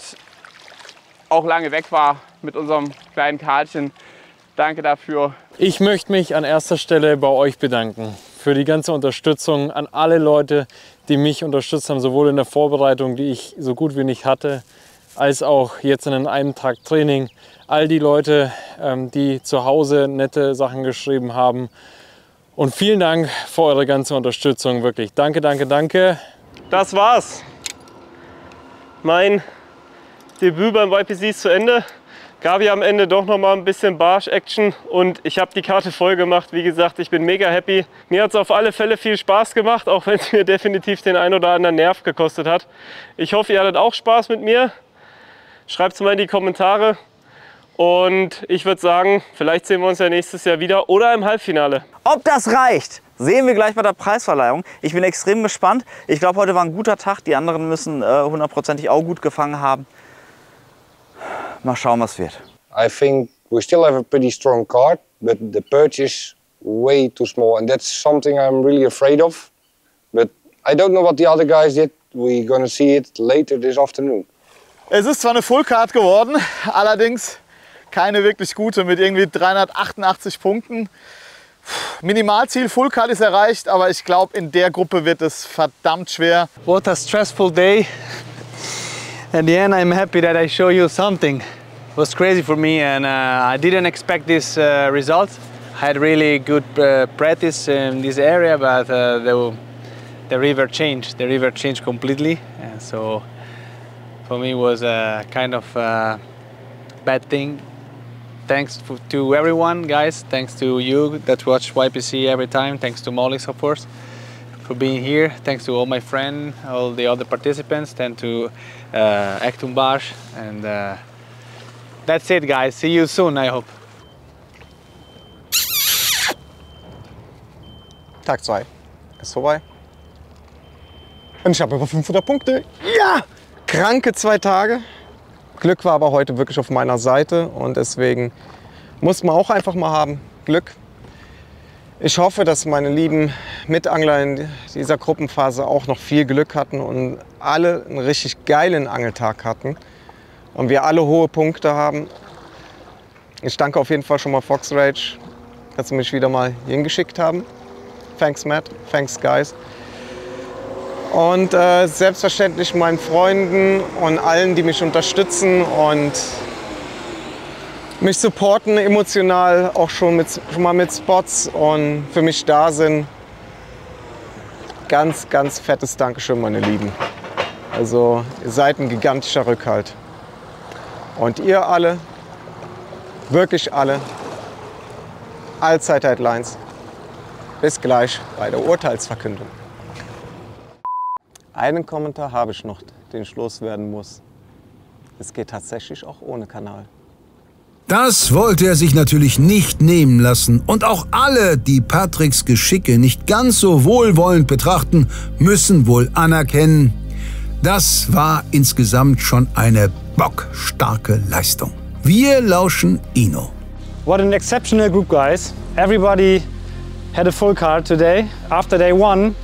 auch lange weg war mit unserem kleinen Karlchen. Danke dafür. Ich möchte mich an erster Stelle bei euch bedanken für die ganze Unterstützung, an alle Leute, die mich unterstützt haben, sowohl in der Vorbereitung, die ich so gut wie nicht hatte, als auch jetzt in einem Tag Training. All die Leute, die zu Hause nette Sachen geschrieben haben. Und vielen Dank für eure ganze Unterstützung, wirklich. Danke, danke, danke. Das war's. Mein Debüt beim YPC ist zu Ende. Gab ja am Ende doch noch mal ein bisschen Barsch-Action und ich habe die Karte voll gemacht. Wie gesagt, ich bin mega happy. Mir hat es auf alle Fälle viel Spaß gemacht, auch wenn es mir definitiv den ein oder anderen Nerv gekostet hat. Ich hoffe, ihr hattet auch Spaß mit mir. Schreibt es mal in die Kommentare. Und ich würde sagen, vielleicht sehen wir uns ja nächstes Jahr wieder oder im Halbfinale. Ob das reicht, sehen wir gleich bei der Preisverleihung. Ich bin extrem gespannt. Ich glaube, heute war ein guter Tag. Die anderen müssen hundertprozentig auch gut gefangen haben. Mal schauen, was wird. I think we still have a pretty strong card, but the perch is way too small, and that's something I'm really afraid of. But I don't know what the other guys did. We're gonna see it later this afternoon. Es ist zwar eine Full Card geworden, allerdings keine wirklich gute mit irgendwie 388 Punkten. Minimalziel Full Card ist erreicht, aber ich glaube, in der Gruppe wird es verdammt schwer. What a stressful day. At the end, I'm happy that I show you something. It was crazy for me, and I didn't expect this result. I had really good practice in this area, but the river changed. The river changed completely, and so for me it was a kind of bad thing. Thanks to everyone, guys. Thanks to you that watch YPC every time. Thanks to Mollis, of course, for being here. Thanks to all my friends, all the other participants. Thanks to Ektum Barsch. And that's it, guys. See you soon, I hope. Tag 2 ist vorbei. Und ich habe über 500 Punkte. Ja! Kranke 2 Tage. Glück war aber heute wirklich auf meiner Seite und deswegen muss man auch einfach mal haben. Glück. Ich hoffe, dass meine lieben Mitangler in dieser Gruppenphase auch noch viel Glück hatten und alle einen richtig geilen Angeltag hatten und wir alle hohe Punkte haben. Ich danke auf jeden Fall schon mal Fox Rage, dass sie mich wieder mal hingeschickt haben. Thanks Matt, thanks guys. Und selbstverständlich meinen Freunden und allen, die mich unterstützen und mich supporten emotional, auch schon mal mit Spots und für mich da sind. Ganz, ganz fettes Dankeschön, meine Lieben. Also ihr seid ein gigantischer Rückhalt. Und ihr alle, wirklich alle, Allzeit Headlines. Bis gleich bei der Urteilsverkündung. Einen Kommentar habe ich noch, den ich loswerden muss. Es geht tatsächlich auch ohne Kanal. Das wollte er sich natürlich nicht nehmen lassen. Und auch alle, die Patricks Geschicke nicht ganz so wohlwollend betrachten, müssen wohl anerkennen, das war insgesamt schon eine bockstarke Leistung. Wir lauschen Ino. What an exceptional group, guys. Everybody had a full card today. After day one,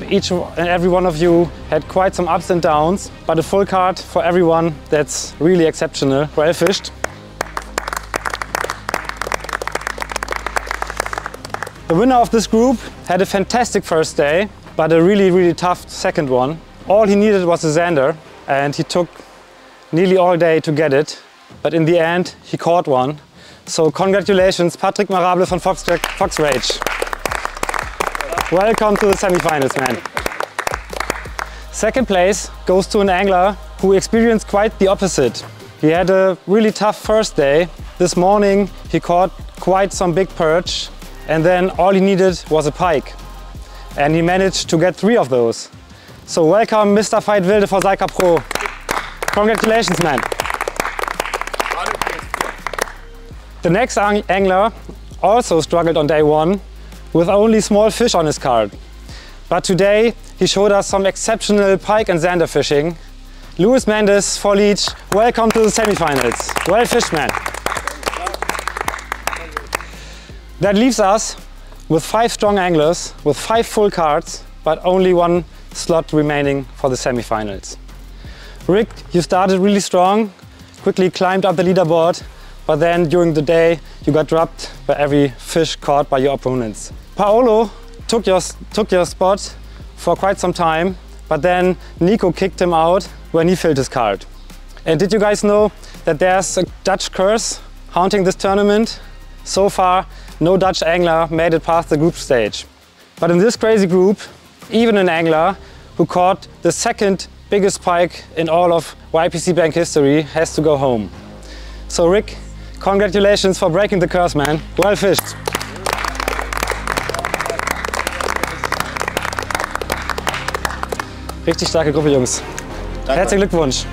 each and every one of you had quite some ups and downs, but a full card for everyone, that's really exceptional. Well fished. The winner of this group had a fantastic first day, but a really, really tough second one. All he needed was a Zander, and he took nearly all day to get it, but in the end, he caught one. So congratulations, Patrick Marable von Fox Rage. Welcome to the semi-finals, man. Second place goes to an angler who experienced quite the opposite. He had a really tough first day. This morning he caught quite some big perch, and then all he needed was a pike. And he managed to get 3 of those. So welcome Mr. Veit Wilde for Seika Pro. Congratulations, man. The next angler also struggled on day 1 with only small fish on his card. But today he showed us some exceptional pike and zander fishing. Luis Mendes for Leech, welcome to the semifinals. Well fished, man. That leaves us with 5 strong anglers, with 5 full cards, but only 1 slot remaining for the semifinals. Rick, you started really strong, quickly climbed up the leaderboard, but then during the day you got dropped by every fish caught by your opponents. Paolo took your spot for quite some time, but then Nico kicked him out when he filled his card. And did you guys know that there's a Dutch curse haunting this tournament? So far, no Dutch angler made it past the group stage. But in this crazy group, even an angler who caught the 2nd biggest pike in all of YPC Bank history has to go home. So Rick, congratulations for breaking the curse, man. Well fished. Richtig starke Gruppe, Jungs. Herzlichen Glückwunsch.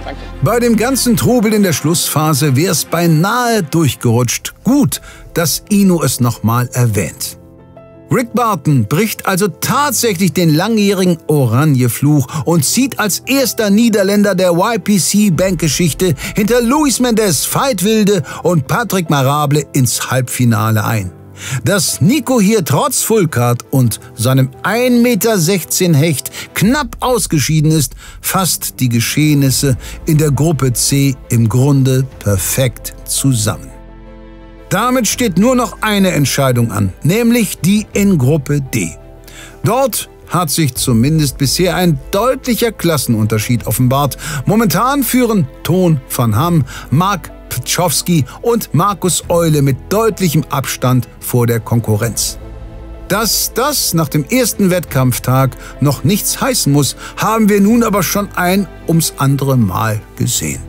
Danke. Bei dem ganzen Trubel in der Schlussphase wäre es beinahe durchgerutscht. Gut, dass Ino es nochmal erwähnt. Rick Barton bricht also tatsächlich den langjährigen Oranje-Fluch und zieht als erster Niederländer der YPC-Bank-Geschichte hinter Luis Mendes, Veit Wilde und Patrick Marable ins Halbfinale ein. Dass Nico hier trotz Fullcard und seinem 1,16 Meter Hecht knapp ausgeschieden ist, fasst die Geschehnisse in der Gruppe C im Grunde perfekt zusammen. Damit steht nur noch eine Entscheidung an, nämlich die in Gruppe D. Dort hat sich zumindest bisher ein deutlicher Klassenunterschied offenbart. Momentan führen Ton van Ham, Mark Ptschowski und Markus Eule mit deutlichem Abstand vor der Konkurrenz. Dass das nach dem ersten Wettkampftag noch nichts heißen muss, haben wir nun aber schon ein ums andere Mal gesehen.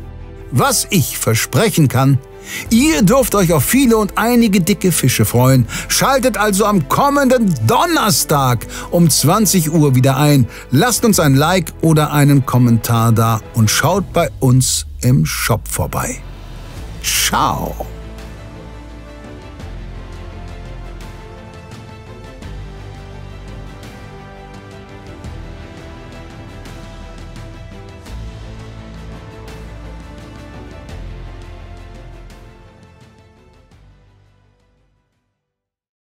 Was ich versprechen kann: Ihr dürft euch auf viele und einige dicke Fische freuen. Schaltet also am kommenden Donnerstag um 20 Uhr wieder ein. Lasst uns ein Like oder einen Kommentar da und schaut bei uns im Shop vorbei. Ciao!